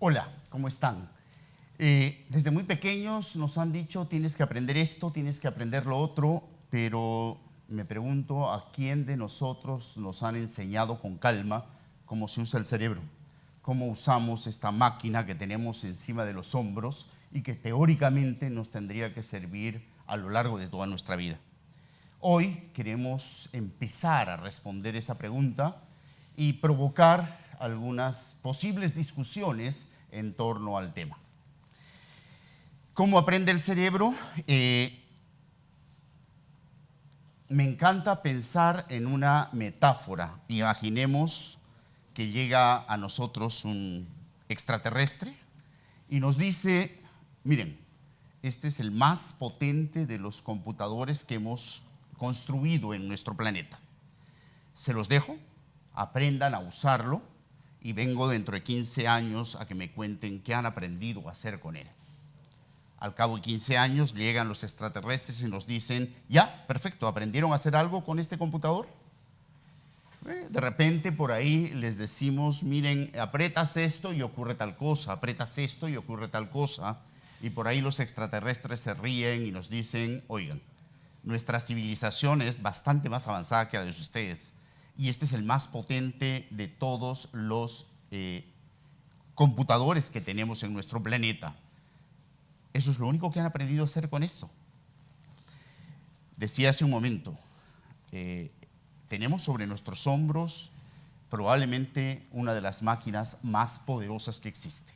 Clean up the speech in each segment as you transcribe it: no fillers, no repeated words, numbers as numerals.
Hola, ¿cómo están? Desde muy pequeños nos han dicho tienes que aprender esto, tienes que aprender lo otro, pero me pregunto a quién de nosotros nos han enseñado con calma cómo se usa el cerebro, cómo usamos esta máquina que tenemos encima de los hombros y que teóricamente nos tendría que servir a lo largo de toda nuestra vida. Hoy queremos empezar a responder esa pregunta y provocar algunas posibles discusiones en torno al tema. ¿Cómo aprende el cerebro? Me encanta pensar en una metáfora. Imaginemos que llega a nosotros un extraterrestre y nos dice, miren, este es el más potente de los computadores que hemos construido en nuestro planeta. Se los dejo, aprendan a usarlo y vengo dentro de 15 años a que me cuenten qué han aprendido a hacer con él. Al cabo de 15 años llegan los extraterrestres y nos dicen, ya, perfecto, ¿aprendieron a hacer algo con este computador? De repente por ahí les decimos, miren, apretas esto y ocurre tal cosa, apretas esto y ocurre tal cosa, y por ahí los extraterrestres se ríen y nos dicen, oigan, nuestra civilización es bastante más avanzada que la de ustedes, y este es el más potente de todos los computadores que tenemos en nuestro planeta. Eso es lo único que han aprendido a hacer con esto. Decía hace un momento, tenemos sobre nuestros hombros probablemente una de las máquinas más poderosas que existe.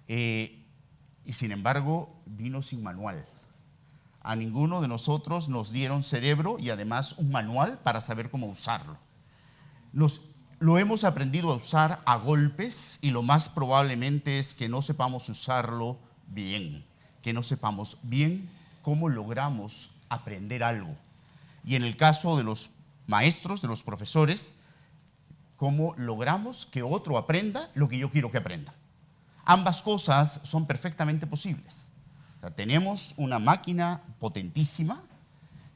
Y sin embargo, vino sin manual. A ninguno de nosotros nos dieron cerebro y además un manual para saber cómo usarlo. Lo hemos aprendido a usar a golpes y lo más probablemente es que no sepamos usarlo bien, que no sepamos bien cómo logramos aprender algo. Y en el caso de los maestros, de los profesores, cómo logramos que otro aprenda lo que yo quiero que aprenda. Ambas cosas son perfectamente posibles. O sea, tenemos una máquina potentísima,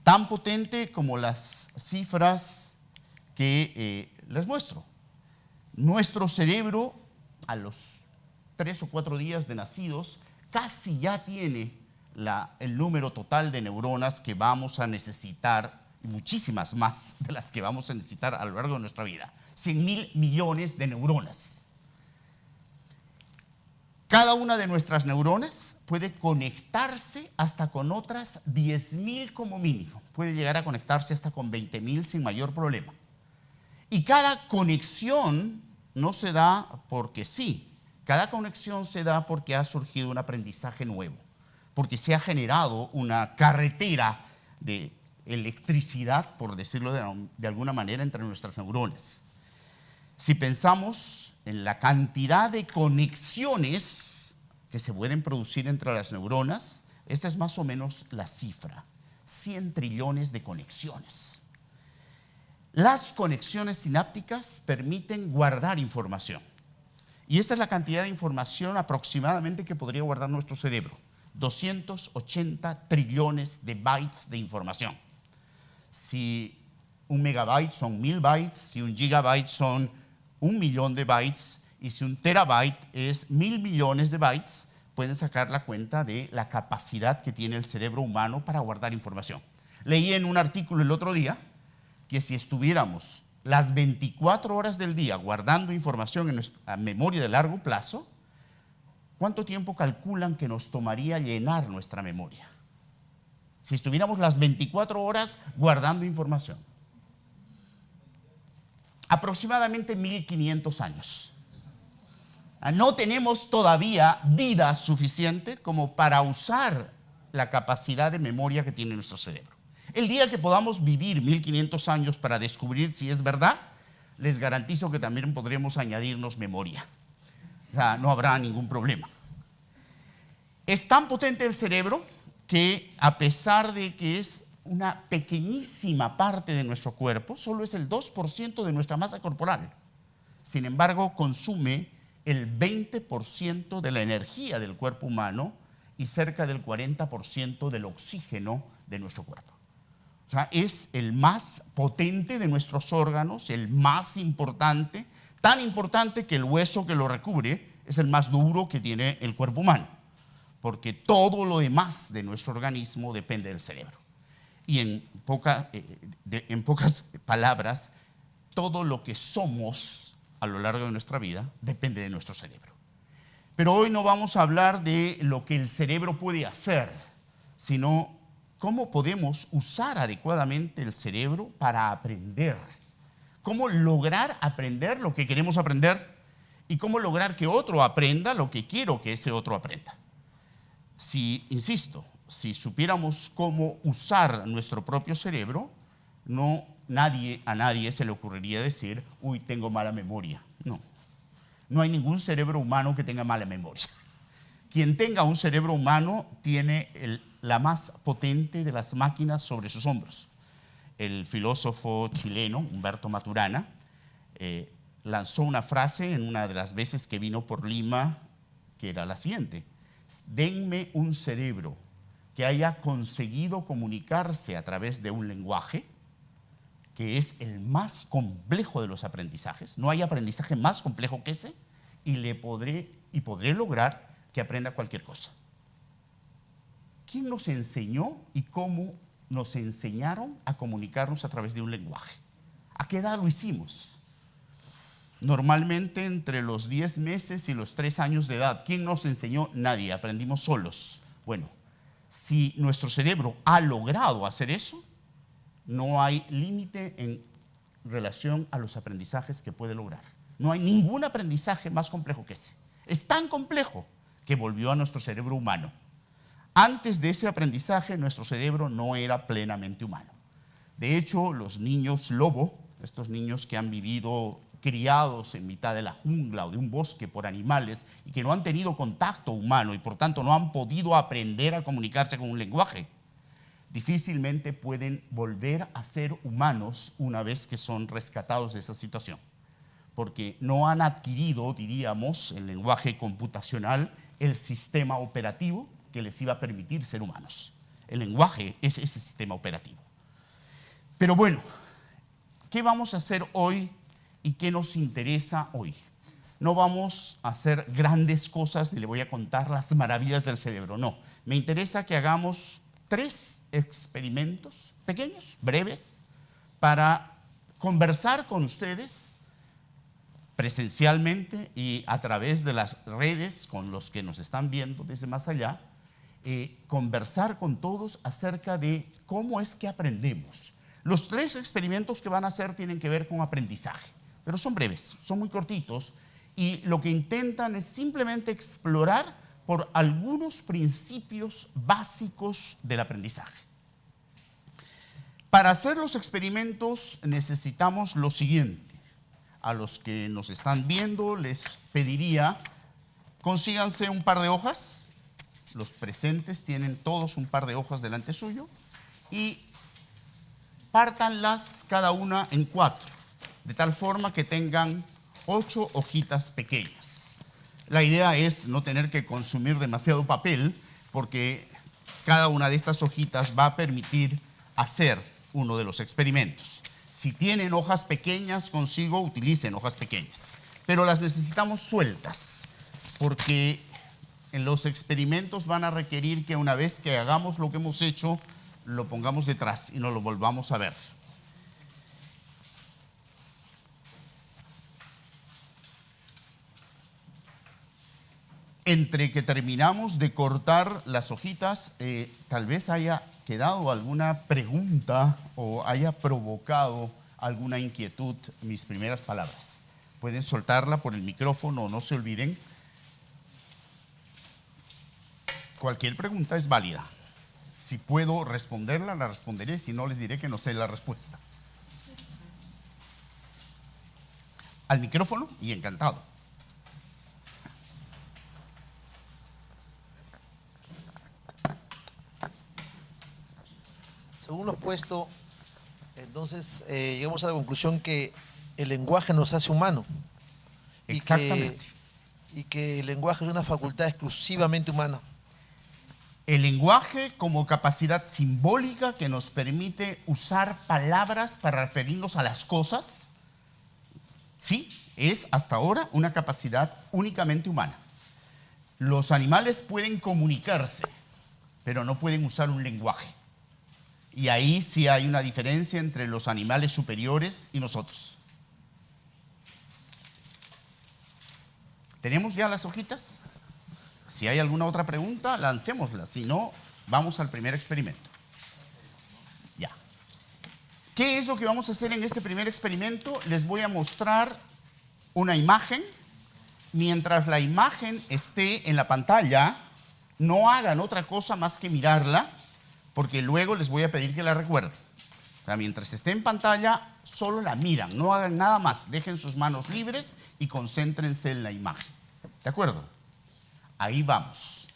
tan potente como las cifras que les muestro. Nuestro cerebro, a los 3 o 4 días de nacidos, casi ya tiene el número total de neuronas que vamos a necesitar, y muchísimas más de las que vamos a necesitar a lo largo de nuestra vida. 100.000 millones de neuronas. Cada una de nuestras neuronas puede conectarse hasta con otras 10.000 como mínimo. Puede llegar a conectarse hasta con 20.000 sin mayor problema. Y cada conexión no se da porque sí. Cada conexión se da porque ha surgido un aprendizaje nuevo, porque se ha generado una carretera de electricidad, por decirlo de alguna manera, entre nuestras neuronas. Si pensamos en la cantidad de conexiones que se pueden producir entre las neuronas, esta es más o menos la cifra, 100 trillones de conexiones. Las conexiones sinápticas permiten guardar información. Y esa es la cantidad de información aproximadamente que podría guardar nuestro cerebro. 280 trillones de bytes de información. Si un megabyte son 1000 bytes, si un gigabyte son 1 millón de bytes, y si un terabyte es 1000 millones de bytes, pueden sacar la cuenta de la capacidad que tiene el cerebro humano para guardar información. Leí en un artículo el otro día que si estuviéramos las 24 horas del día guardando información en nuestra memoria de largo plazo, ¿cuánto tiempo calculan que nos tomaría llenar nuestra memoria? Si estuviéramos las 24 horas guardando información. Aproximadamente 1500 años. No tenemos todavía vida suficiente como para usar la capacidad de memoria que tiene nuestro cerebro. El día que podamos vivir 1500 años para descubrir si es verdad, les garantizo que también podremos añadirnos memoria. O sea, no habrá ningún problema. Es tan potente el cerebro que, a pesar de que es una pequeñísima parte de nuestro cuerpo, solo es el 2% de nuestra masa corporal. Sin embargo, consume el 20% de la energía del cuerpo humano y cerca del 40% del oxígeno de nuestro cuerpo. O sea, es el más potente de nuestros órganos, el más importante, tan importante que el hueso que lo recubre es el más duro que tiene el cuerpo humano, porque todo lo demás de nuestro organismo depende del cerebro. Y en pocas palabras, todo lo que somos a lo largo de nuestra vida depende de nuestro cerebro. Pero hoy no vamos a hablar de lo que el cerebro puede hacer, sino cómo podemos usar adecuadamente el cerebro para aprender. Cómo lograr aprender lo que queremos aprender y cómo lograr que otro aprenda lo que quiero que ese otro aprenda. Insisto, si supiéramos cómo usar nuestro propio cerebro, a nadie se le ocurriría decir, uy, tengo mala memoria. No hay ningún cerebro humano que tenga mala memoria. Quien tenga un cerebro humano tiene la más potente de las máquinas sobre sus hombros. El filósofo chileno, Humberto Maturana, lanzó una frase en una de las veces que vino por Lima, que era la siguiente: denme un cerebro que haya conseguido comunicarse a través de un lenguaje, que es el más complejo de los aprendizajes. No hay aprendizaje más complejo que ese, y podré lograr que aprenda cualquier cosa. ¿Quién nos enseñó y cómo nos enseñaron a comunicarnos a través de un lenguaje? ¿A qué edad lo hicimos? Normalmente entre los 10 meses y los 3 años de edad. ¿Quién nos enseñó? Nadie, aprendimos solos. Bueno, si nuestro cerebro ha logrado hacer eso, no hay límite en relación a los aprendizajes que puede lograr. No hay ningún aprendizaje más complejo que ese. Es tan complejo que volvió a nuestro cerebro humano. Antes de ese aprendizaje, nuestro cerebro no era plenamente humano. De hecho, los niños lobo, estos niños que han vivido criados en mitad de la jungla o de un bosque por animales y que no han tenido contacto humano y por tanto no han podido aprender a comunicarse con un lenguaje, difícilmente pueden volver a ser humanos una vez que son rescatados de esa situación, porque no han adquirido, diríamos, el lenguaje computacional, el sistema operativo que les iba a permitir ser humanos. El lenguaje es ese sistema operativo. Pero bueno, ¿qué vamos a hacer hoy y qué nos interesa hoy? No vamos a hacer grandes cosas y le voy a contar las maravillas del cerebro, no. Me interesa que hagamos 3 experimentos pequeños, breves, para conversar con ustedes presencialmente y a través de las redes con los que nos están viendo desde más allá, conversar con todos acerca de cómo es que aprendemos. Los 3 experimentos que van a hacer tienen que ver con aprendizaje, pero son breves, son muy cortitos y lo que intentan es simplemente explorar por algunos principios básicos del aprendizaje. Para hacer los experimentos necesitamos lo siguiente. A los que nos están viendo les pediría, consíganse un par de hojas. Los presentes tienen todos un par de hojas delante suyo y pártanlas cada una en 4, de tal forma que tengan 8 hojitas pequeñas. La idea es no tener que consumir demasiado papel, porque cada una de estas hojitas va a permitir hacer uno de los experimentos. Si tienen hojas pequeñas consigo, utilicen hojas pequeñas, pero las necesitamos sueltas, porque en los experimentos van a requerir que una vez que hagamos lo que hemos hecho, lo pongamos detrás y no lo volvamos a ver. Entre que terminamos de cortar las hojitas, tal vez haya quedado alguna pregunta o haya provocado alguna inquietud mis primeras palabras. Pueden soltarla por el micrófono, no se olviden. Cualquier pregunta es válida. Si puedo responderla, la responderé. Si no, les diré que no sé la respuesta. Al micrófono y encantado. Según lo expuesto, entonces llegamos a la conclusión que el lenguaje nos hace humanos. Exactamente. Y que el lenguaje es una facultad exclusivamente humana. El lenguaje como capacidad simbólica que nos permite usar palabras para referirnos a las cosas, sí, es hasta ahora una capacidad únicamente humana. Los animales pueden comunicarse, pero no pueden usar un lenguaje. Y ahí sí hay una diferencia entre los animales superiores y nosotros. ¿Tenemos ya las hojitas? Si hay alguna otra pregunta, lancémosla. Si no, vamos al primer experimento. Ya. ¿Qué es lo que vamos a hacer en este primer experimento? Les voy a mostrar una imagen. Mientras la imagen esté en la pantalla, no hagan otra cosa más que mirarla, porque luego les voy a pedir que la recuerden. O sea, mientras esté en pantalla, solo la miran, no hagan nada más. Dejen sus manos libres y concéntrense en la imagen. ¿De acuerdo? Ahí vamos.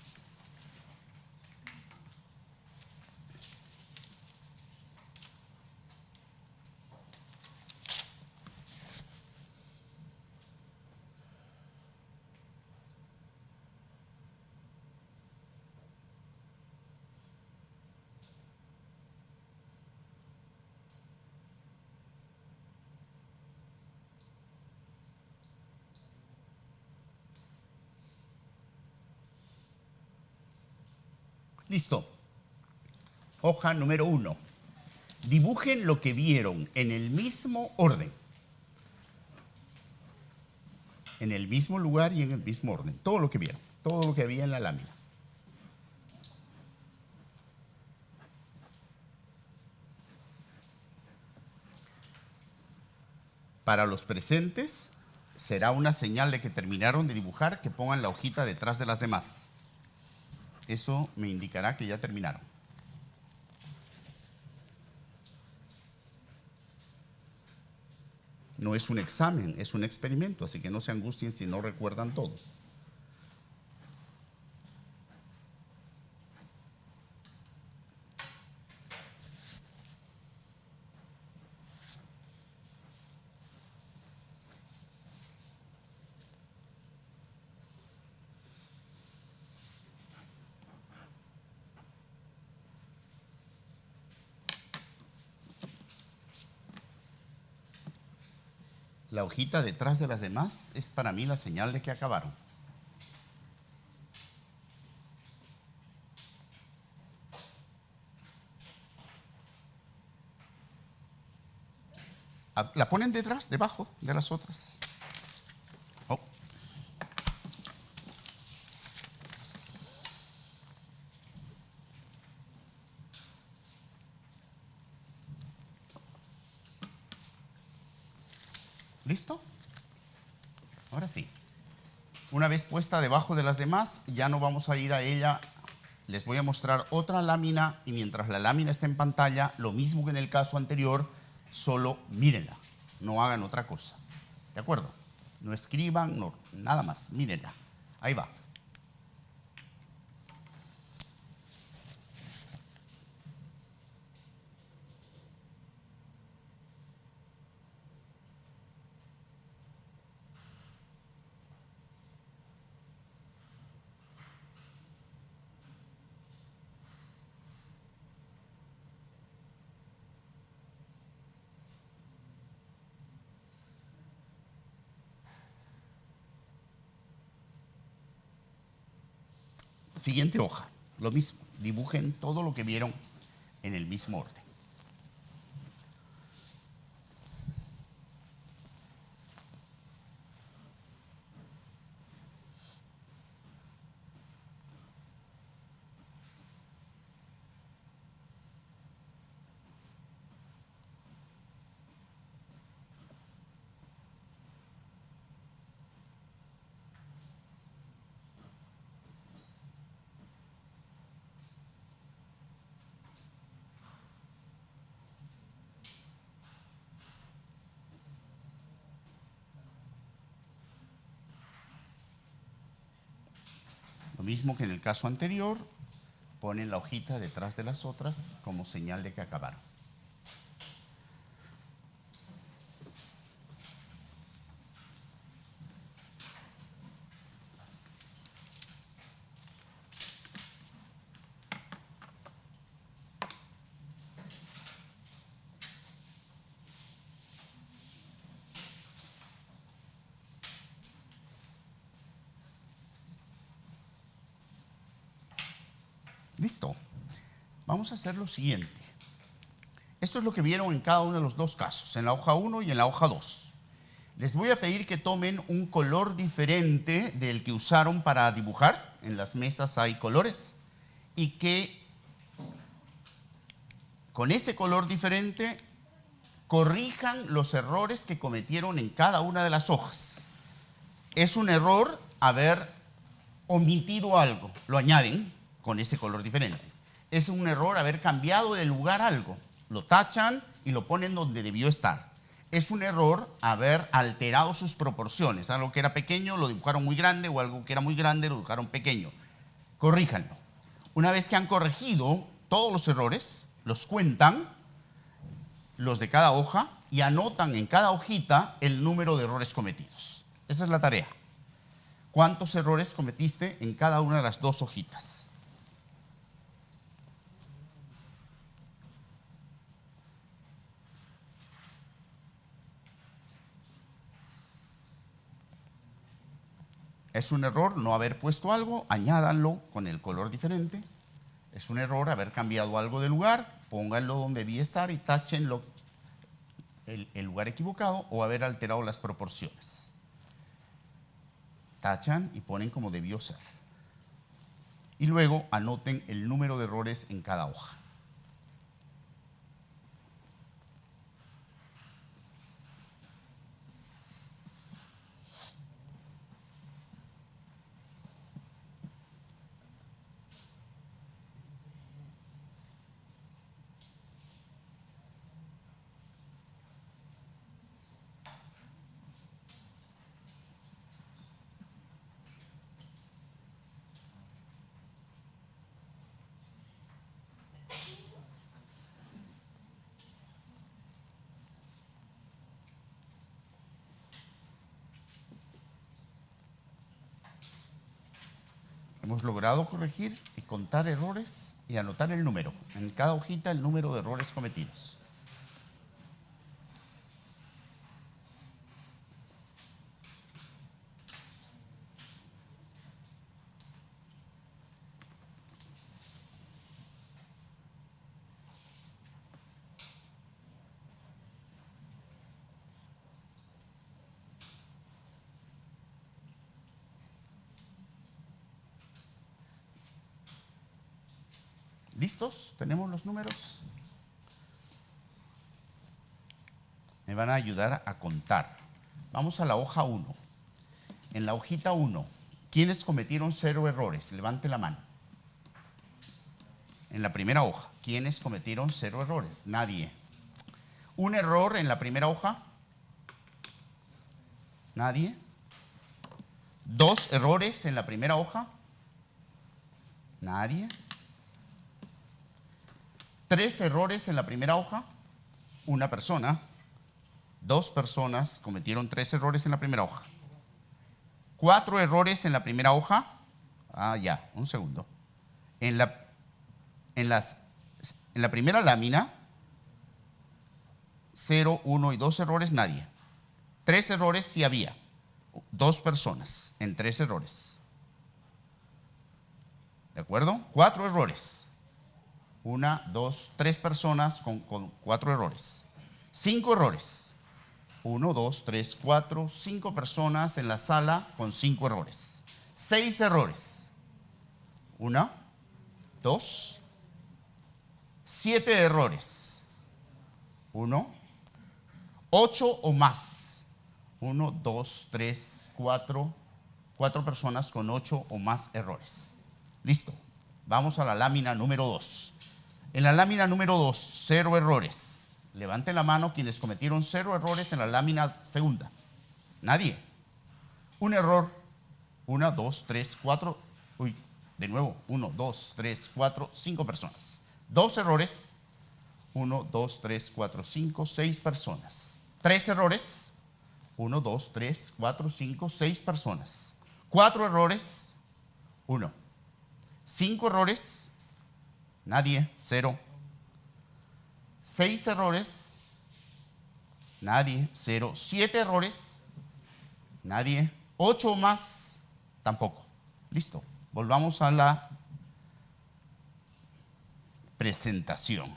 Listo. Hoja número 1. Dibujen lo que vieron en el mismo orden. En el mismo lugar y en el mismo orden. Todo lo que vieron. Todo lo que había en la lámina. Para los presentes, será una señal de que terminaron de dibujar que pongan la hojita detrás de las demás. Eso me indicará que ya terminaron. No es un examen, es un experimento, así que no se angustien si no recuerdan todo. La hojita detrás de las demás es para mí la señal de que acabaron. La ponen detrás, debajo de las otras. Oh. ¿Listo? Ahora sí. Una vez puesta debajo de las demás, ya no vamos a ir a ella. Les voy a mostrar otra lámina y mientras la lámina está en pantalla, lo mismo que en el caso anterior, solo mírenla, no hagan otra cosa. ¿De acuerdo? No escriban, no, nada más, mírenla. Ahí va. Siguiente hoja, lo mismo, dibujen todo lo que vieron en el mismo orden. Lo mismo que en el caso anterior, ponen la hojita detrás de las otras como señal de que acabaron. Listo. Vamos a hacer lo siguiente. Esto es lo que vieron en cada uno de los dos casos, en la hoja 1 y en la hoja 2. Les voy a pedir que tomen un color diferente del que usaron para dibujar. En las mesas hay colores. Y que con ese color diferente corrijan los errores que cometieron en cada una de las hojas. Es un error haber omitido algo, lo añaden con ese color diferente. Es un error haber cambiado de lugar algo, lo tachan y lo ponen donde debió estar. Es un error haber alterado sus proporciones, algo que era pequeño lo dibujaron muy grande o algo que era muy grande lo dibujaron pequeño. Corríjanlo. Una vez que han corregido todos los errores, los cuentan, los de cada hoja, y anotan en cada hojita el número de errores cometidos. Esa es la tarea. ¿Cuántos errores cometiste en cada una de las dos hojitas? Es un error no haber puesto algo, añádanlo con el color diferente. Es un error haber cambiado algo de lugar, pónganlo donde debía estar y táchenlo el lugar equivocado o haber alterado las proporciones. Tachan y ponen como debió ser. Y luego anoten el número de errores en cada hoja. Hemos logrado corregir y contar errores y anotar el número. En cada hojita el número de errores cometidos. ¿Listos? ¿Tenemos los números? Me van a ayudar a contar. Vamos a la hoja 1. En la hojita 1, ¿quiénes cometieron 0 errores? Levante la mano. En la primera hoja, ¿quiénes cometieron 0 errores? Nadie. ¿Un error en la primera hoja? Nadie. 2 errores en la primera hoja? Nadie. 3 errores en la primera hoja, una persona. 2 personas cometieron 3 errores en la primera hoja. 4 errores en la primera hoja. Un segundo. En la primera lámina, 0, 1 y 2 errores, nadie. 3 errores sí había. 2 personas en 3 errores. ¿De acuerdo? 4 errores. 1, 2, 3 personas con 4 errores. 5 errores. 1, 2, 3, 4, 5 personas en la sala con 5 errores. 6 errores. 1, 2, 7 errores. 1, 8 o más. 1, 2, 3, 4. 4 personas con 8 o más errores. Listo. Vamos a la lámina número 2. En la lámina número 2, 0 errores. Levanten la mano quienes cometieron 0 errores en la lámina segunda. Nadie. Un error. 1, 2, 3, 4. De nuevo. 1, 2, 3, 4, 5 personas. 2 errores. 1, 2, 3, 4, 5, 6 personas. 3 errores. 1, 2, 3, 4, 5, 6 personas. 4 errores. 1. 5 errores. Nadie, 0. 6 errores. Nadie, 0. 7 errores. Nadie. 8 o más. Tampoco. Listo. Volvamos a la presentación.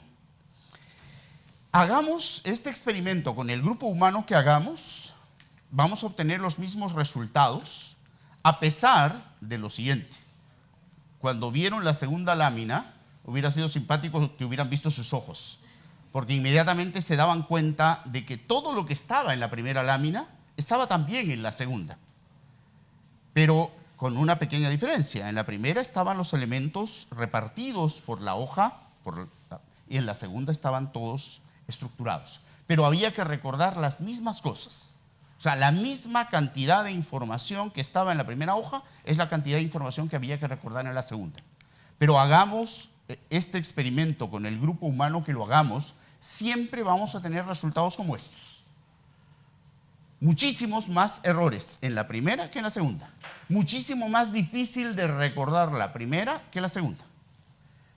Hagamos este experimento con el grupo humano que hagamos, vamos a obtener los mismos resultados, a pesar de lo siguiente. Cuando vieron la segunda lámina, hubiera sido simpático que hubieran visto sus ojos, porque inmediatamente se daban cuenta de que todo lo que estaba en la primera lámina estaba también en la segunda. Pero con una pequeña diferencia. En la primera estaban los elementos repartidos por la hoja y en la segunda estaban todos estructurados. Pero había que recordar las mismas cosas. O sea, la misma cantidad de información que estaba en la primera hoja es la cantidad de información que había que recordar en la segunda. Pero hagamos este experimento con el grupo humano que lo hagamos, siempre vamos a tener resultados como estos. Muchísimos más errores en la primera que en la segunda. Muchísimo más difícil de recordar la primera que la segunda.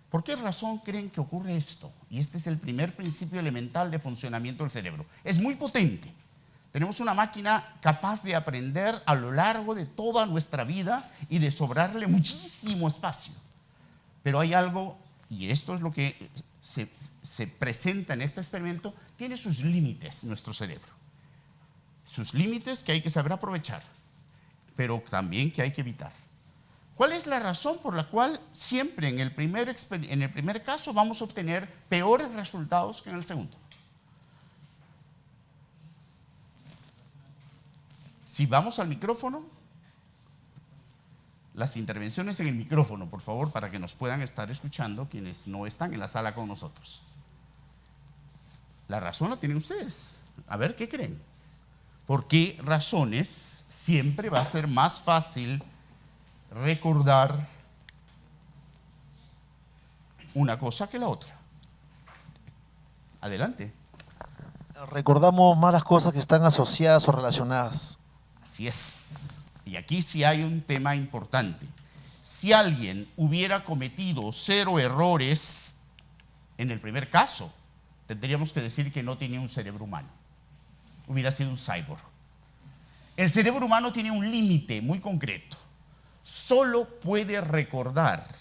¿Por qué razón creen que ocurre esto? Y este es el primer principio elemental de funcionamiento del cerebro. Es muy potente. Tenemos una máquina capaz de aprender a lo largo de toda nuestra vida y de sobrarle muchísimo espacio. Pero hay algo, y esto es lo que se presenta en este experimento, tiene sus límites nuestro cerebro. Sus límites que hay que saber aprovechar, pero también que hay que evitar. ¿Cuál es la razón por la cual siempre en el primer caso vamos a obtener peores resultados que en el segundo? Si vamos al micrófono, las intervenciones en el micrófono, por favor, para que nos puedan estar escuchando quienes no están en la sala con nosotros. La razón la tienen ustedes. A ver, ¿qué creen? ¿Por qué razones siempre va a ser más fácil recordar una cosa que la otra? Adelante. Recordamos más las cosas que están asociadas o relacionadas. Así es. Y aquí sí hay un tema importante. Si alguien hubiera cometido 0 errores en el primer caso, tendríamos que decir que no tenía un cerebro humano. Hubiera sido un cyborg. El cerebro humano tiene un límite muy concreto. Solo puede recordar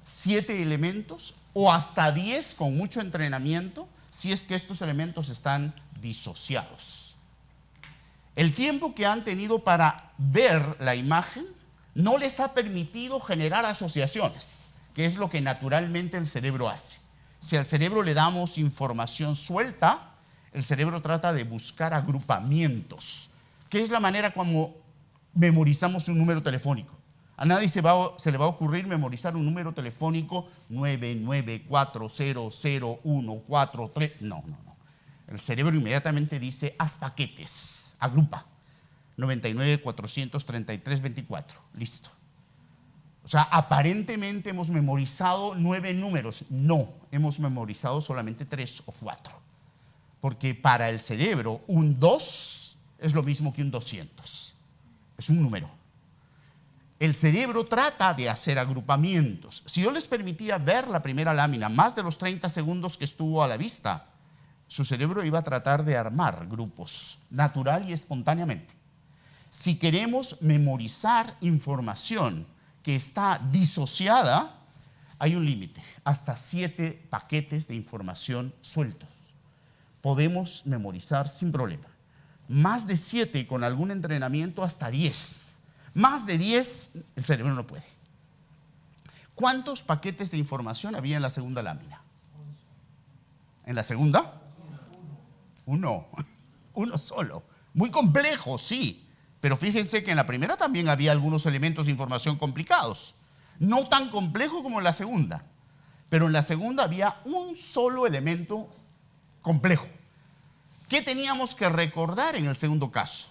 7 elementos o hasta 10 con mucho entrenamiento si es que estos elementos están disociados. El tiempo que han tenido para ver la imagen no les ha permitido generar asociaciones, que es lo que naturalmente el cerebro hace. Si al cerebro le damos información suelta, el cerebro trata de buscar agrupamientos, que es la manera como memorizamos un número telefónico. A nadie se le va a ocurrir memorizar un número telefónico 994001443. No. El cerebro inmediatamente dice, haz paquetes, agrupa. 99-433-24, listo. O sea, aparentemente hemos memorizado 9 números. No, hemos memorizado solamente 3 o 4. Porque para el cerebro un 2 es lo mismo que un 200. Es un número. El cerebro trata de hacer agrupamientos. Si yo les permitía ver la primera lámina más de los 30 segundos que estuvo a la vista, su cerebro iba a tratar de armar grupos, natural y espontáneamente. Si queremos memorizar información que está disociada, hay un límite, hasta 7 paquetes de información sueltos. Podemos memorizar sin problema. Más de 7 con algún entrenamiento hasta 10. Más de 10 el cerebro no puede. ¿Cuántos paquetes de información había en la segunda lámina? ¿En la segunda? Uno solo. Muy complejo, sí. Pero fíjense que en la primera también había algunos elementos de información complicados. No tan complejo como en la segunda. Pero en la segunda había un solo elemento complejo. ¿Qué teníamos que recordar en el segundo caso?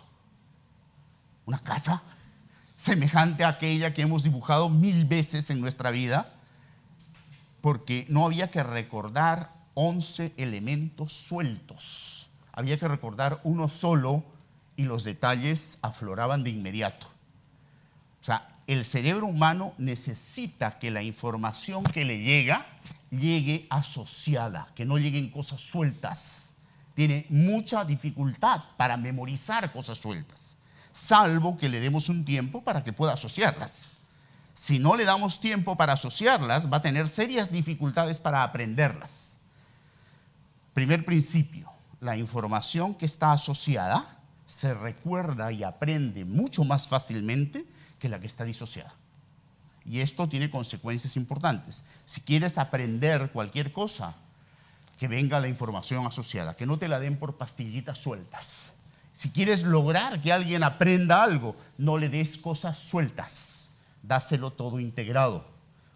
Una casa semejante a aquella que hemos dibujado 1000 veces en nuestra vida, porque no había que recordar 11 elementos sueltos. Había que recordar uno solo y los detalles afloraban de inmediato. O sea, el cerebro humano necesita que la información que le llega llegue asociada, que no lleguen cosas sueltas. Tiene mucha dificultad para memorizar cosas sueltas, salvo que le demos un tiempo para que pueda asociarlas. Si no le damos tiempo para asociarlas, va a tener serias dificultades para aprenderlas. Primer principio, la información que está asociada se recuerda y aprende mucho más fácilmente que la que está disociada. Y esto tiene consecuencias importantes. Si quieres aprender cualquier cosa, que venga la información asociada, que no te la den por pastillitas sueltas. Si quieres lograr que alguien aprenda algo, no le des cosas sueltas, dáselo todo integrado,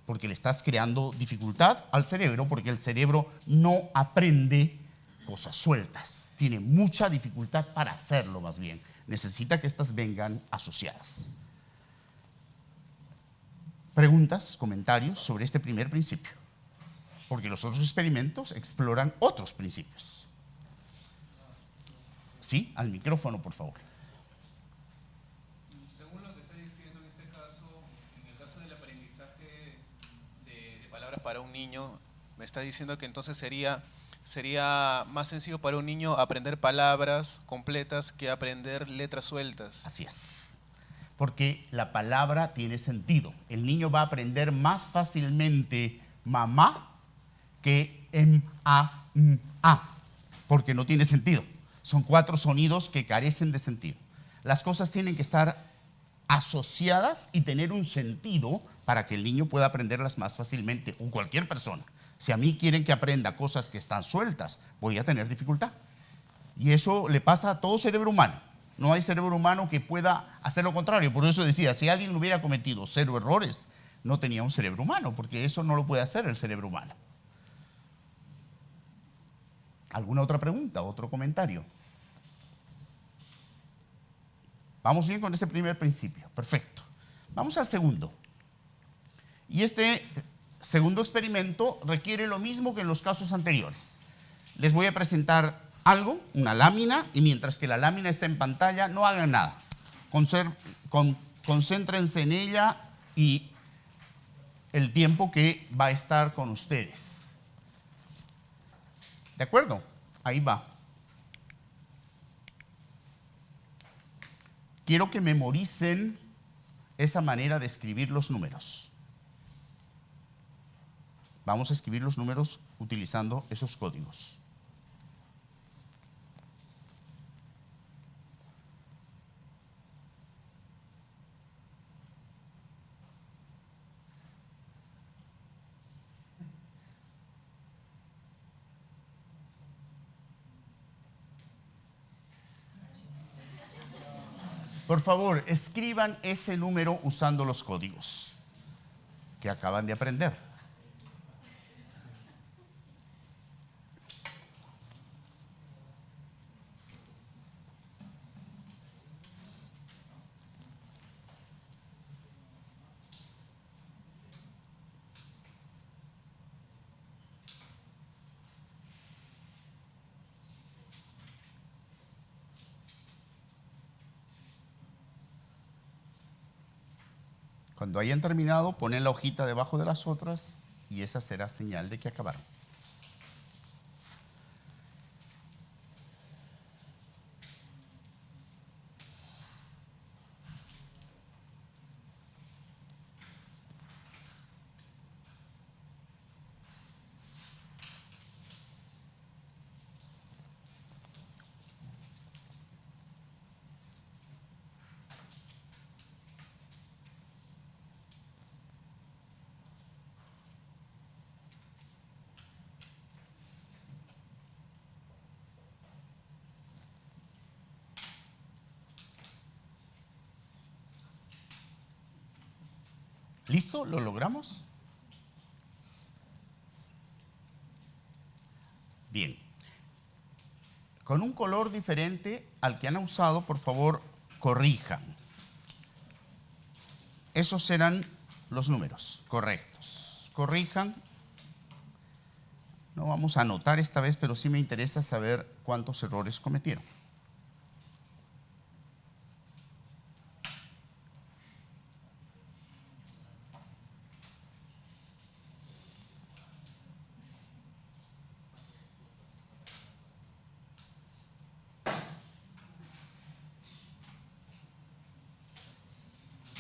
porque le estás creando dificultad al cerebro, porque el cerebro no aprende cosas sueltas, tiene mucha dificultad para hacerlo más bien, necesita que estas vengan asociadas. Preguntas, comentarios sobre este primer principio, porque los otros experimentos exploran otros principios. Sí, al micrófono, por favor. Según lo que está diciendo en este caso, en el caso del aprendizaje de palabras para un niño, me está diciendo que entonces sería más sencillo para un niño aprender palabras completas que aprender letras sueltas. Así es, porque la palabra tiene sentido. El niño va a aprender más fácilmente mamá que a, porque no tiene sentido. Son 4 sonidos que carecen de sentido. Las cosas tienen que estar asociadas y tener un sentido para que el niño pueda aprenderlas más fácilmente, o cualquier persona. Si a mí quieren que aprenda cosas que están sueltas, voy a tener dificultad. Y eso le pasa a todo cerebro humano. No hay cerebro humano que pueda hacer lo contrario. Por eso decía, si alguien hubiera cometido 0 errores, no tenía un cerebro humano, porque eso no lo puede hacer el cerebro humano. ¿Alguna otra pregunta, otro comentario? Vamos bien con ese primer principio. Perfecto. Vamos al segundo. Y este segundo experimento requiere lo mismo que en los casos anteriores. Les voy a presentar algo, una lámina, y mientras que la lámina está en pantalla, no hagan nada. Concéntrense en ella y el tiempo que va a estar con ustedes. ¿De acuerdo? Ahí va. Quiero que memoricen esa manera de escribir los números. Vamos a escribir los números utilizando esos códigos. Por favor, escriban ese número usando los códigos que acaban de aprender. Cuando hayan terminado, ponen la hojita debajo de las otras y esa será señal de que acabaron. ¿Listo? ¿Lo logramos? Bien. Con un color diferente al que han usado, por favor, corrijan. Esos serán los números correctos. Corrijan. No vamos a anotar esta vez, pero sí me interesa saber cuántos errores cometieron.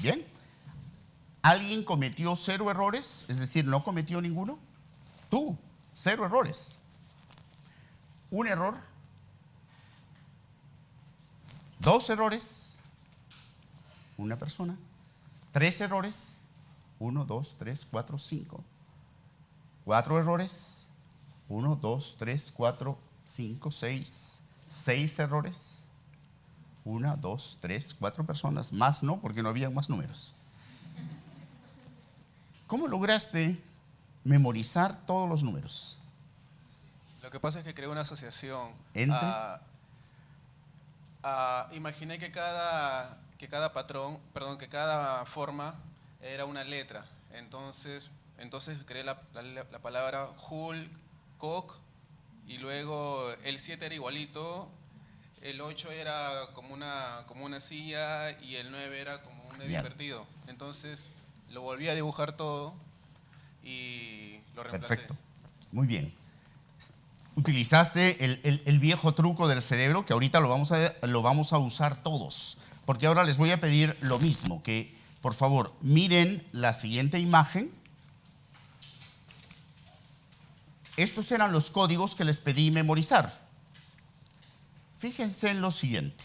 Bien. ¿Alguien cometió 0 errores? Es decir, ¿no cometió ninguno? Tú, 0 errores. Un error, 2 errores, una persona, 3 errores, 1, 2, 3, 4, 5. 4 errores, 1, 2, 3, 4, 5, 6. 6 errores, 1, 2, 3, 4 personas. Más no, porque no había más números. ¿Cómo lograste memorizar todos los números? Lo que pasa es que creé una asociación. ¿Entre? Imaginé que cada patrón, perdón, que cada forma era una letra. Entonces creé la palabra Hulk, Cock, y luego el 7 era igualito, el 8 era como una silla y el 9 era como un medio invertido. Entonces lo volví a dibujar todo y lo reemplacé. Perfecto, muy bien. Utilizaste el viejo truco del cerebro que ahorita lo vamos a usar todos, porque ahora les voy a pedir lo mismo, que por favor miren la siguiente imagen. Estos eran los códigos que les pedí memorizar. Fíjense en lo siguiente.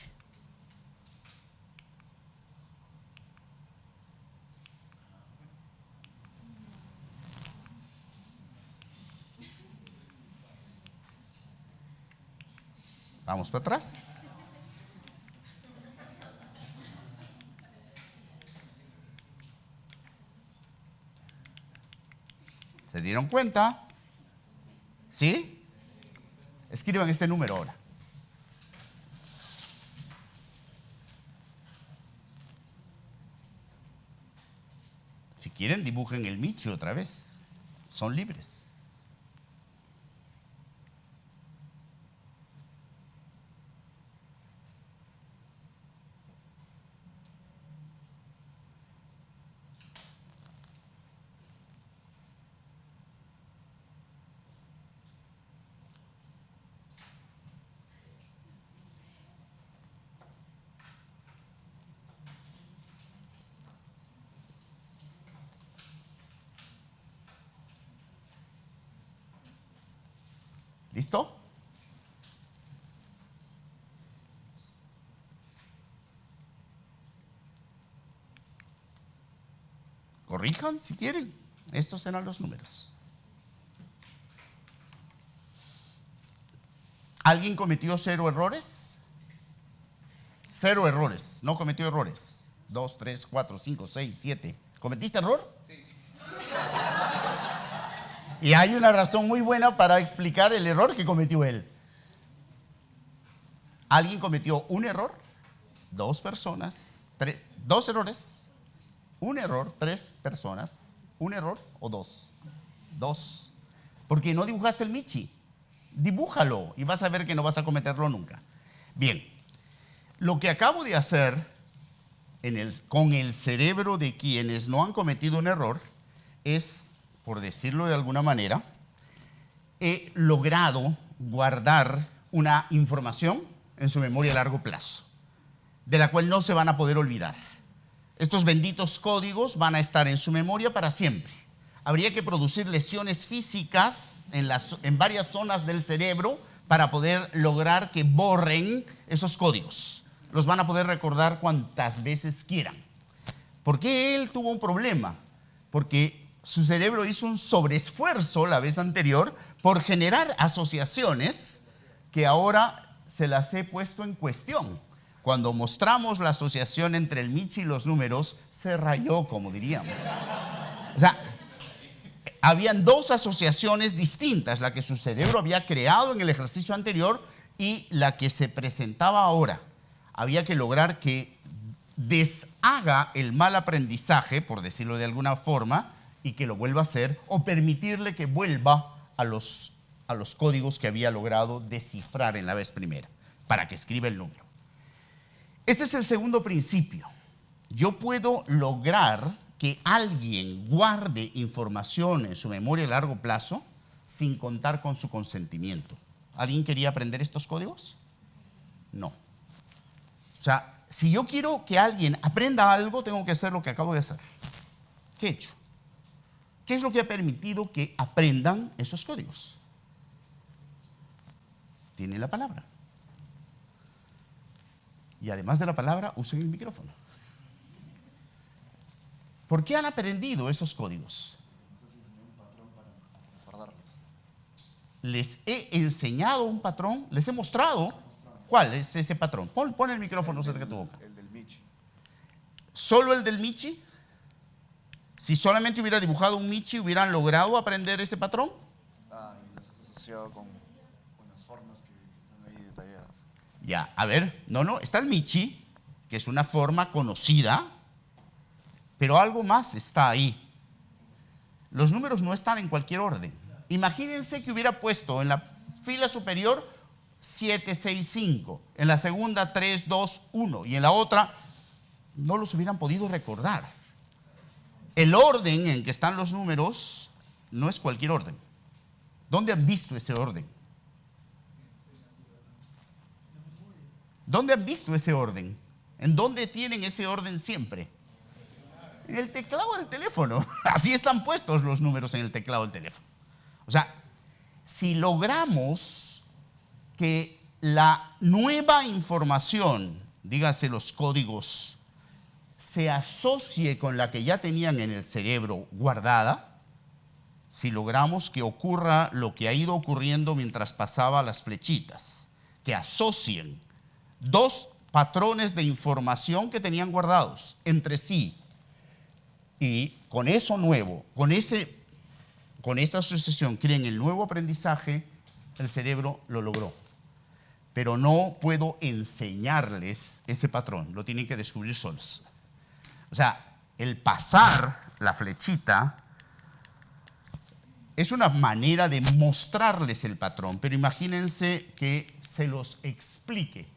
Vamos para atrás. ¿Se dieron cuenta? ¿Sí? Escriban este número ahora. Si quieren, dibujen el Michi otra vez. Son libres. ¿Listo? Corrijan si quieren. Estos serán los números. ¿Alguien cometió 0 errores? 0 errores. No cometió errores. 2, 3, 4, 5, 6, 7. ¿Cometiste error? Sí. Y hay una razón muy buena para explicar el error que cometió él. ¿Alguien cometió un error? 2 personas. 2 errores. Un error, 3 personas. ¿Un error o 2? 2. Porque no dibujaste el Michi. Dibújalo y vas a ver que no vas a cometerlo nunca. Bien, lo que acabo de hacer con el cerebro de quienes no han cometido un error es, por decirlo de alguna manera, he logrado guardar una información en su memoria a largo plazo, de la cual no se van a poder olvidar. Estos benditos códigos van a estar en su memoria para siempre. Habría que producir lesiones físicas en varias zonas del cerebro para poder lograr que borren esos códigos. Los van a poder recordar cuantas veces quieran. ¿Por qué él tuvo un problema? Porque su cerebro hizo un sobreesfuerzo la vez anterior por generar asociaciones que ahora se las he puesto en cuestión. Cuando mostramos la asociación entre el Michi y los números, se rayó, como diríamos. O sea, habían 2 asociaciones distintas, la que su cerebro había creado en el ejercicio anterior y la que se presentaba ahora. Había que lograr que deshaga el mal aprendizaje, por decirlo de alguna forma, y que lo vuelva a hacer, o permitirle que vuelva a los códigos que había logrado descifrar en la vez primera, para que escriba el número. Este es el segundo principio. Yo puedo lograr que alguien guarde información en su memoria a largo plazo sin contar con su consentimiento. ¿Alguien quería aprender estos códigos? No. O sea, si yo quiero que alguien aprenda algo, tengo que hacer lo que acabo de hacer. ¿qué he hecho? ¿Qué es lo que ha permitido que aprendan esos códigos? Tienen la palabra. Y además de la palabra, usen el micrófono. ¿Por qué han aprendido esos códigos? Les he enseñado un patrón, les he mostrado. ¿Cuál es ese patrón? Pon el micrófono cerca de tu boca. El del Michi. ¿Solo el del Michi? Si solamente hubiera dibujado un Michi, ¿hubieran logrado aprender ese patrón? Ah, y las has asociado con las formas que están ahí detalladas. Ya, a ver, no, está el Michi, que es una forma conocida, pero algo más está ahí. Los números no están en cualquier orden. Imagínense que hubiera puesto en la fila superior 7, 6, 5, en la segunda 3, 2, 1 y en la otra no los hubieran podido recordar. El orden en que están los números no es cualquier orden. ¿Dónde han visto ese orden? ¿Dónde han visto ese orden? ¿En dónde tienen ese orden siempre? En el teclado del teléfono. Así están puestos los números en el teclado del teléfono. O sea, si logramos que la nueva información, dígase los códigos, se asocie con la que ya tenían en el cerebro guardada, si logramos que ocurra lo que ha ido ocurriendo mientras pasaba las flechitas, que asocien dos patrones de información que tenían guardados entre sí, y con eso nuevo, con esa asociación creen el nuevo aprendizaje, el cerebro lo logró. Pero no puedo enseñarles ese patrón, lo tienen que descubrir solos. O sea, el pasar la flechita es una manera de mostrarles el patrón, pero imagínense que se los explique,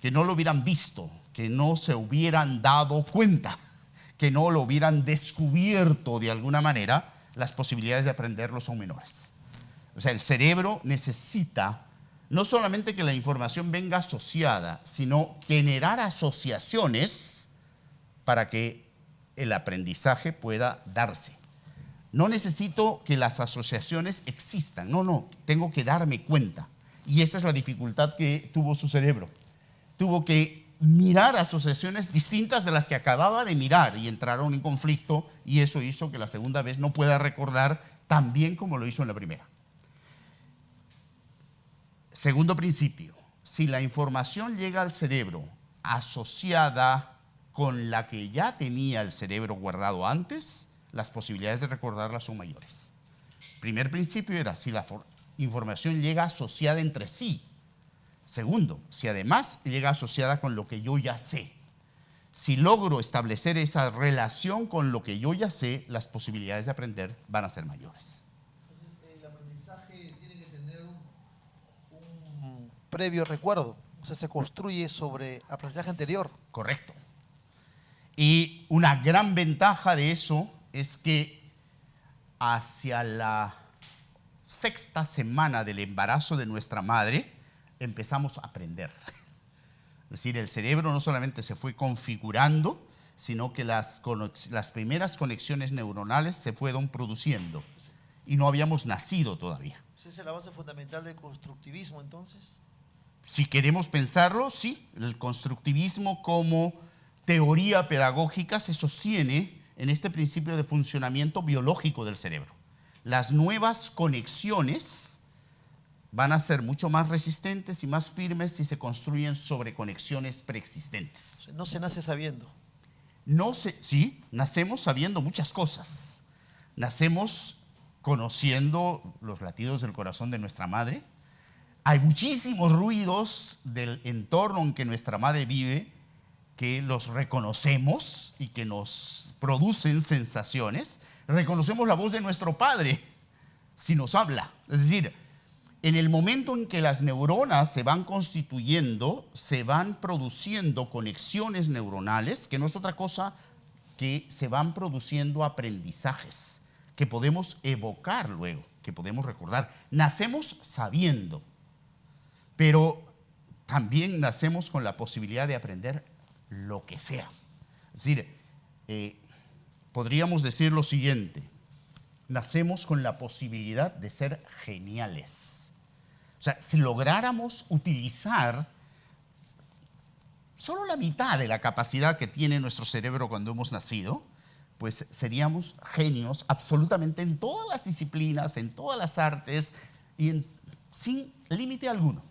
que no lo hubieran visto, que no se hubieran dado cuenta, que no lo hubieran descubierto de alguna manera, las posibilidades de aprenderlo son menores. O sea, el cerebro necesita no solamente que la información venga asociada, sino generar asociaciones para que el aprendizaje pueda darse. No necesito que las asociaciones existan, no, tengo que darme cuenta. Y esa es la dificultad que tuvo su cerebro. Tuvo que mirar asociaciones distintas de las que acababa de mirar y entraron en conflicto, y eso hizo que la segunda vez no pueda recordar tan bien como lo hizo en la primera. Segundo principio, si la información llega al cerebro asociada con la que ya tenía el cerebro guardado antes, las posibilidades de recordarla son mayores. Primer principio era si la información llega asociada entre sí. Segundo, si además llega asociada con lo que yo ya sé. Si logro establecer esa relación con lo que yo ya sé, las posibilidades de aprender van a ser mayores. Entonces, el aprendizaje tiene que tener un previo recuerdo. O sea, se construye sobre aprendizaje anterior. Correcto. Y una gran ventaja de eso es que hacia la 6ª semana del embarazo de nuestra madre empezamos a aprender. Es decir, el cerebro no solamente se fue configurando, sino que las primeras conexiones neuronales se fueron produciendo y no habíamos nacido todavía. ¿Esa es la base fundamental del constructivismo entonces? Si queremos pensarlo, sí, el constructivismo como teoría pedagógica se sostiene en este principio de funcionamiento biológico del cerebro. Las nuevas conexiones van a ser mucho más resistentes y más firmes si se construyen sobre conexiones preexistentes. No se nace sabiendo. Sí, nacemos sabiendo muchas cosas. Nacemos conociendo los latidos del corazón de nuestra madre. Hay muchísimos ruidos del entorno en que nuestra madre vive que los reconocemos y que nos producen sensaciones. Reconocemos la voz de nuestro padre si nos habla. Es decir, en el momento en que las neuronas se van constituyendo, se van produciendo conexiones neuronales, que no es otra cosa que se van produciendo aprendizajes que podemos evocar luego, que podemos recordar. Nacemos sabiendo, pero también nacemos con la posibilidad de aprender lo que sea. Es decir, podríamos decir lo siguiente: nacemos con la posibilidad de ser geniales. O sea, si lográramos utilizar solo la mitad de la capacidad que tiene nuestro cerebro cuando hemos nacido, pues seríamos genios absolutamente en todas las disciplinas, en todas las artes y sin límite alguno.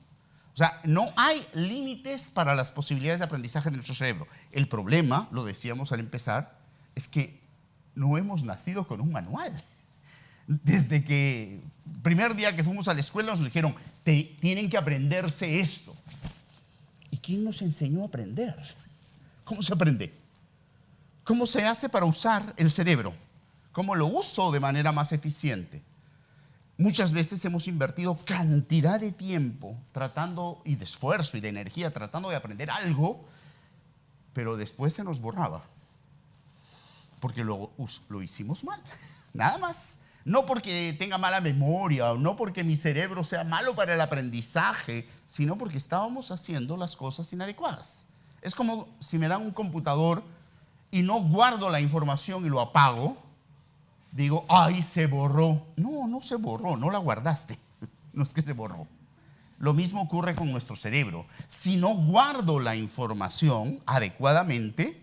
O sea, no hay límites para las posibilidades de aprendizaje de nuestro cerebro. El problema, lo decíamos al empezar, es que no hemos nacido con un manual. Desde que el primer día que fuimos a la escuela nos dijeron, tienen que aprenderse esto. ¿Y quién nos enseñó a aprender? ¿Cómo se aprende? ¿Cómo se hace para usar el cerebro? ¿Cómo lo uso de manera más eficiente? Muchas veces hemos invertido cantidad de tiempo tratando, y de esfuerzo y de energía, tratando de aprender algo, pero después se nos borraba. Porque lo hicimos mal, nada más. No porque tenga mala memoria, o no porque mi cerebro sea malo para el aprendizaje, sino porque estábamos haciendo las cosas inadecuadas. Es como si me dan un computador y no guardo la información y lo apago, digo, ¡ay, se borró! No, no se borró, no la guardaste. No es que se borró. Lo mismo ocurre con nuestro cerebro. Si no guardo la información adecuadamente,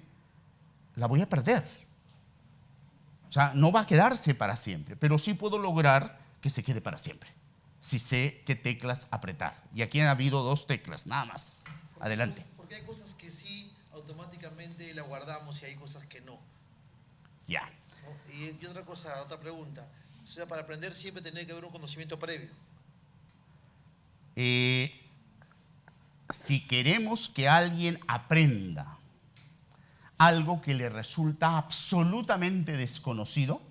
la voy a perder. O sea, no va a quedarse para siempre, pero sí puedo lograr que se quede para siempre, si sé qué teclas apretar. Y aquí han habido 2 teclas, nada más. Adelante. Porque hay cosas que sí automáticamente la guardamos y hay cosas que no. Ya. ¿No? Y otra cosa, otra pregunta. O sea, para aprender siempre tiene que haber un conocimiento previo. Si queremos que alguien aprenda algo que le resulta absolutamente desconocido,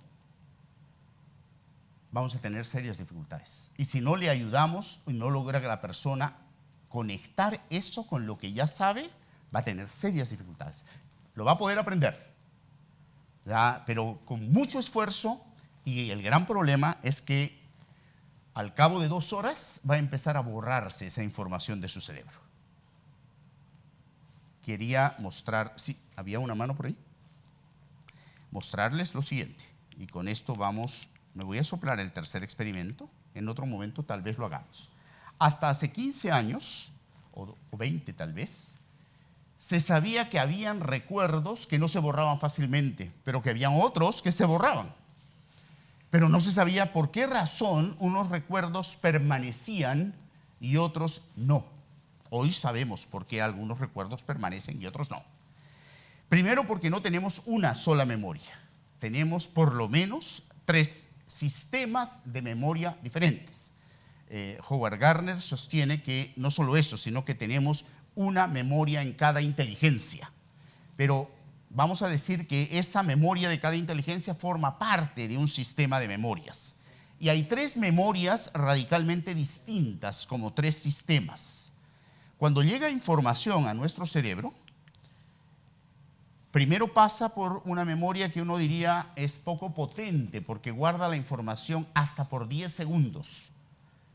vamos a tener serias dificultades. Y si no le ayudamos y no logra que la persona conectar eso con lo que ya sabe, va a tener serias dificultades. Lo va a poder aprender, ¿ya? Pero con mucho esfuerzo, y el gran problema es que al cabo de 2 horas va a empezar a borrarse esa información de su cerebro. Quería mostrar, sí, había una mano por ahí, mostrarles lo siguiente, y con esto me voy a soplar el tercer experimento, en otro momento tal vez lo hagamos. Hasta hace 15 años, o 20 tal vez, se sabía que habían recuerdos que no se borraban fácilmente, pero que habían otros que se borraban. Pero no se sabía por qué razón unos recuerdos permanecían y otros no. Hoy sabemos por qué algunos recuerdos permanecen y otros no. Primero, porque no tenemos una sola memoria. Tenemos por lo menos 3 sistemas de memoria diferentes. Howard Gardner sostiene que no solo eso, sino que tenemos una memoria en cada inteligencia. Pero vamos a decir que esa memoria de cada inteligencia forma parte de un sistema de memorias. Y hay 3 memorias radicalmente distintas, como 3 sistemas. Cuando llega información a nuestro cerebro, primero pasa por una memoria que uno diría es poco potente, porque guarda la información hasta por 10 segundos,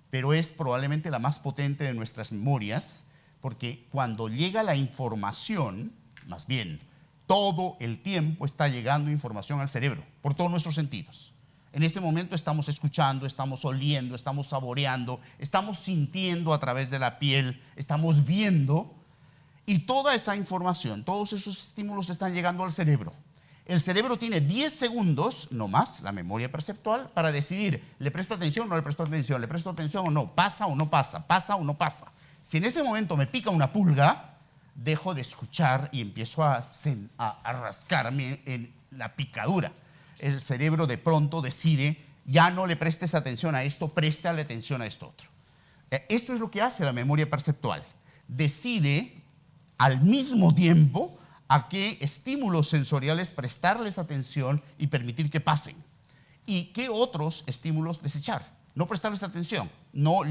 pero es probablemente la más potente de nuestras memorias, porque cuando llega la información, más bien, todo el tiempo está llegando información al cerebro, por todos nuestros sentidos. En este momento estamos escuchando, estamos oliendo, estamos saboreando, estamos sintiendo a través de la piel, estamos viendo, y toda esa información, todos esos estímulos están llegando al cerebro. El cerebro tiene 10 segundos, no más, la memoria perceptual, para decidir, ¿le presto atención o no le presto atención? ¿Le presto atención o no? ¿Pasa o no pasa? ¿Pasa o no pasa? Si en este momento me pica una pulga, dejo de escuchar y empiezo a rascarme en la picadura. El cerebro de pronto decide, ya no le prestes atención a esto, préstale atención a esto otro. Esto es lo que hace la memoria perceptual. Decide al mismo tiempo a qué estímulos sensoriales prestarles atención y permitir que pasen. Y qué otros estímulos desechar. No prestarles atención, no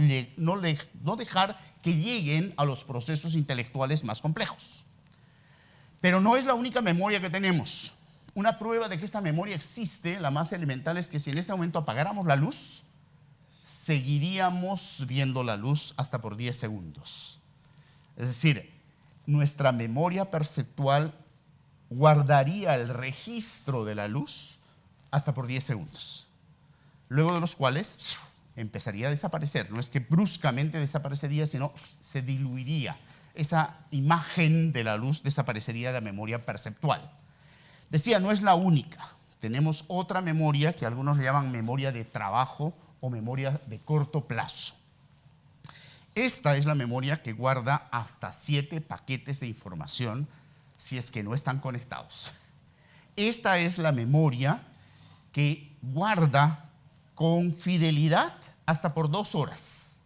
dejar que lleguen a los procesos intelectuales más complejos. Pero no es la única memoria que tenemos. Una prueba de que esta memoria existe, la más elemental, es que si en este momento apagáramos la luz, seguiríamos viendo la luz hasta por 10 segundos. Es decir, nuestra memoria perceptual guardaría el registro de la luz hasta por 10 segundos, luego de los cuales empezaría a desaparecer. No es que bruscamente desaparecería, sino se diluiría. Esa imagen de la luz desaparecería de la memoria perceptual. Decía, no es la única. Tenemos otra memoria que algunos le llaman memoria de trabajo o memoria de corto plazo. Esta es la memoria que guarda hasta 7 paquetes de información si es que no están conectados. Esta es la memoria que guarda con fidelidad hasta por 2 horas.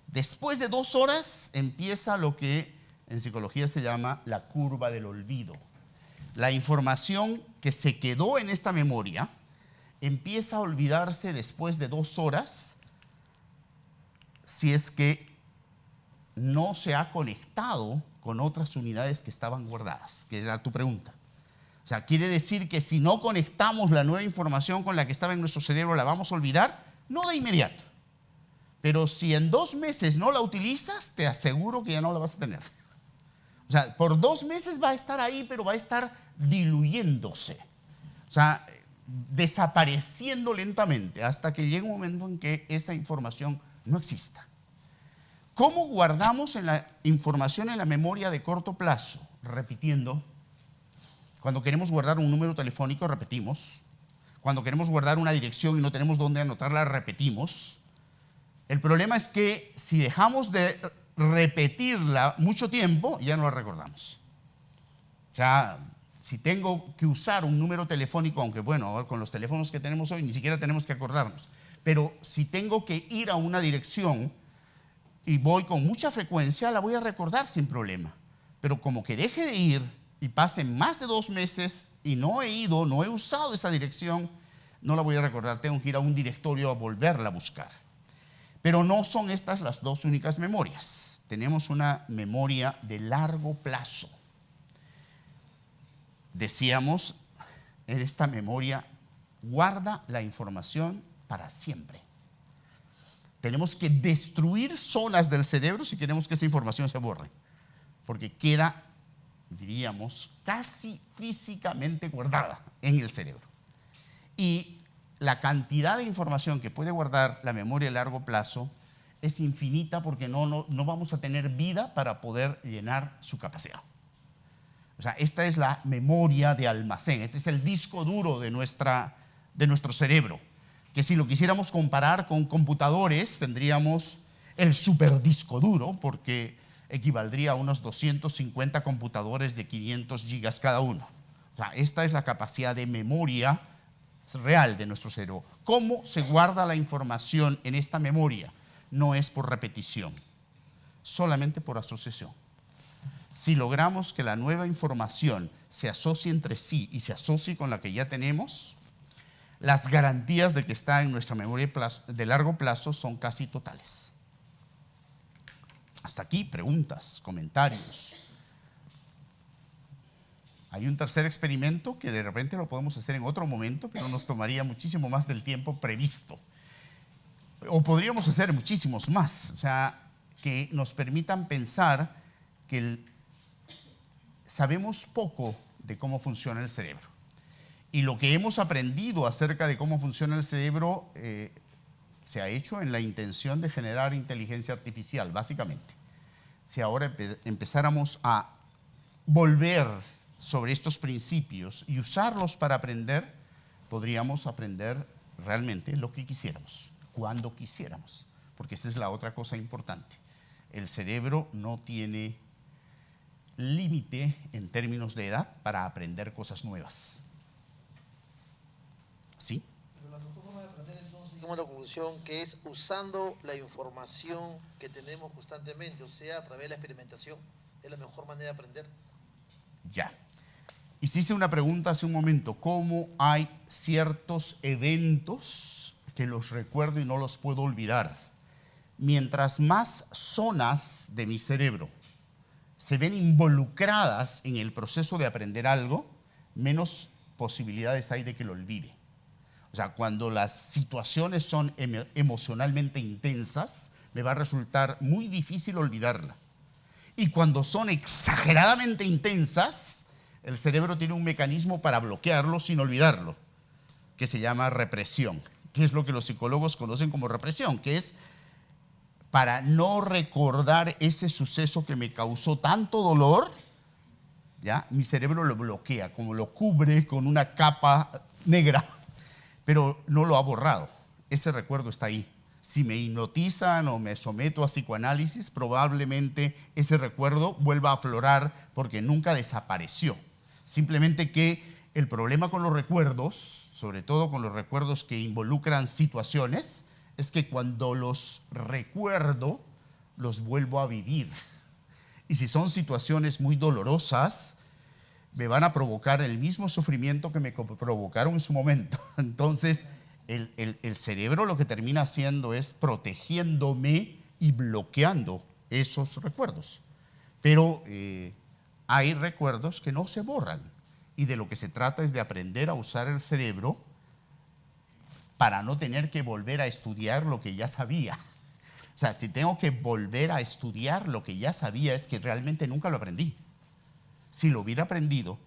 Después de 2 horas empieza lo que en psicología se llama la curva del olvido. La información que se quedó en esta memoria empieza a olvidarse después de 2 horas si es que no se ha conectado con otras unidades que estaban guardadas, que era tu pregunta. O sea, quiere decir que si no conectamos la nueva información con la que estaba en nuestro cerebro, ¿la vamos a olvidar? No de inmediato. Pero si en 2 meses no la utilizas, te aseguro que ya no la vas a tener. O sea, por 2 meses va a estar ahí, pero va a estar diluyéndose. O sea, desapareciendo lentamente hasta que llegue un momento en que esa información no exista. ¿Cómo guardamos la información en la memoria de corto plazo? Repitiendo. Cuando queremos guardar un número telefónico, repetimos. Cuando queremos guardar una dirección y no tenemos dónde anotarla, repetimos. El problema es que si dejamos de repetirla mucho tiempo, ya no la recordamos. O sea, si tengo que usar un número telefónico, aunque bueno, con los teléfonos que tenemos hoy ni siquiera tenemos que acordarnos, pero si tengo que ir a una dirección y voy con mucha frecuencia, la voy a recordar sin problema. Pero como que deje de ir y pasen más de 2 meses y no he ido, no he usado esa dirección, no la voy a recordar, tengo que ir a un directorio a volverla a buscar. Pero no son estas las 2 únicas memorias. Tenemos una memoria de largo plazo. Decíamos, esta memoria guarda la información para siempre. Tenemos que destruir zonas del cerebro si queremos que esa información se borre, porque queda, diríamos, casi físicamente guardada en el cerebro. Y la cantidad de información que puede guardar la memoria a largo plazo es infinita porque no vamos a tener vida para poder llenar su capacidad. O sea, esta es la memoria de almacén, este es el disco duro de nuestro cerebro, que si lo quisiéramos comparar con computadores, tendríamos el superdisco duro, porque equivaldría a unos 250 computadores de 500 gigas cada uno. O sea, esta es la capacidad de memoria real de nuestro cerebro. ¿Cómo se guarda la información en esta memoria? No es por repetición, solamente por asociación. Si logramos que la nueva información se asocie entre sí y se asocie con la que ya tenemos, las garantías de que está en nuestra memoria de largo plazo son casi totales. Hasta aquí, preguntas, comentarios. Hay un tercer experimento que de repente lo podemos hacer en otro momento, pero nos tomaría muchísimo más del tiempo previsto. O podríamos hacer muchísimos más, o sea, que nos permitan pensar que sabemos poco de cómo funciona el cerebro. Y lo que hemos aprendido acerca de cómo funciona el cerebro se ha hecho en la intención de generar inteligencia artificial, básicamente. Si ahora empezáramos a volver sobre estos principios y usarlos para aprender, podríamos aprender realmente lo que quisiéramos, cuando quisiéramos, porque esa es la otra cosa importante. El cerebro no tiene límite en términos de edad para aprender cosas nuevas. ¿Sí? Pero la mejor forma de aprender entonces, llegamos a la conclusión que es usando la información que tenemos constantemente, o sea, a través de la experimentación, es la mejor manera de aprender. Ya. Hiciste una pregunta hace un momento, ¿cómo hay ciertos eventos que los recuerdo y no los puedo olvidar? Mientras más zonas de mi cerebro se ven involucradas en el proceso de aprender algo, menos posibilidades hay de que lo olvide. O sea, cuando las situaciones son emocionalmente intensas, me va a resultar muy difícil olvidarla. Y cuando son exageradamente intensas, el cerebro tiene un mecanismo para bloquearlo sin olvidarlo, que se llama represión, que es lo que los psicólogos conocen como represión, que es para no recordar ese suceso que me causó tanto dolor, ¿ya? Mi cerebro lo bloquea, como lo cubre con una capa negra, pero no lo ha borrado. Ese recuerdo está ahí. Si me hipnotizan o me someto a psicoanálisis, probablemente ese recuerdo vuelva a aflorar porque nunca desapareció. Simplemente que el problema con los recuerdos, sobre todo con los recuerdos que involucran situaciones, es que cuando los recuerdo, los vuelvo a vivir. Y si son situaciones muy dolorosas, me van a provocar el mismo sufrimiento que me provocaron en su momento. Entonces, el cerebro lo que termina haciendo es protegiéndome y bloqueando esos recuerdos. Pero hay recuerdos que no se borran. Y de lo que se trata es de aprender a usar el cerebro para no tener que volver a estudiar lo que ya sabía. O sea, si tengo que volver a estudiar lo que ya sabía, es que realmente nunca lo aprendí. Si lo hubiera aprendido,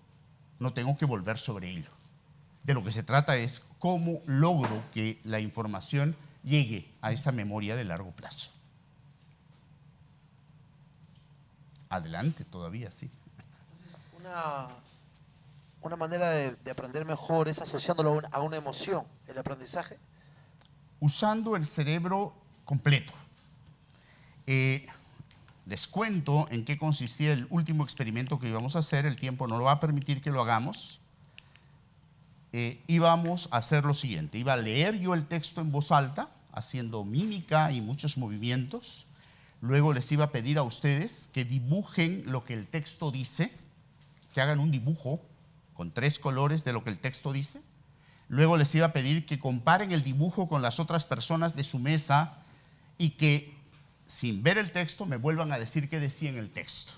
no tengo que volver sobre ello. De lo que se trata es cómo logro que la información llegue a esa memoria de largo plazo. Adelante, todavía sí. Una manera de aprender mejor es asociándolo a una emoción, el aprendizaje. Usando el cerebro completo. Les cuento en qué consistía el último experimento que íbamos a hacer. El tiempo no lo va a permitir que lo hagamos. Íbamos a hacer lo siguiente. Iba a leer yo el texto en voz alta, haciendo mímica y muchos movimientos. Luego les iba a pedir a ustedes que dibujen lo que el texto dice, que hagan un dibujo con 3 colores de lo que el texto dice. Luego les iba a pedir que comparen el dibujo con las otras personas de su mesa y que, sin ver el texto, me vuelvan a decir qué decía en el texto.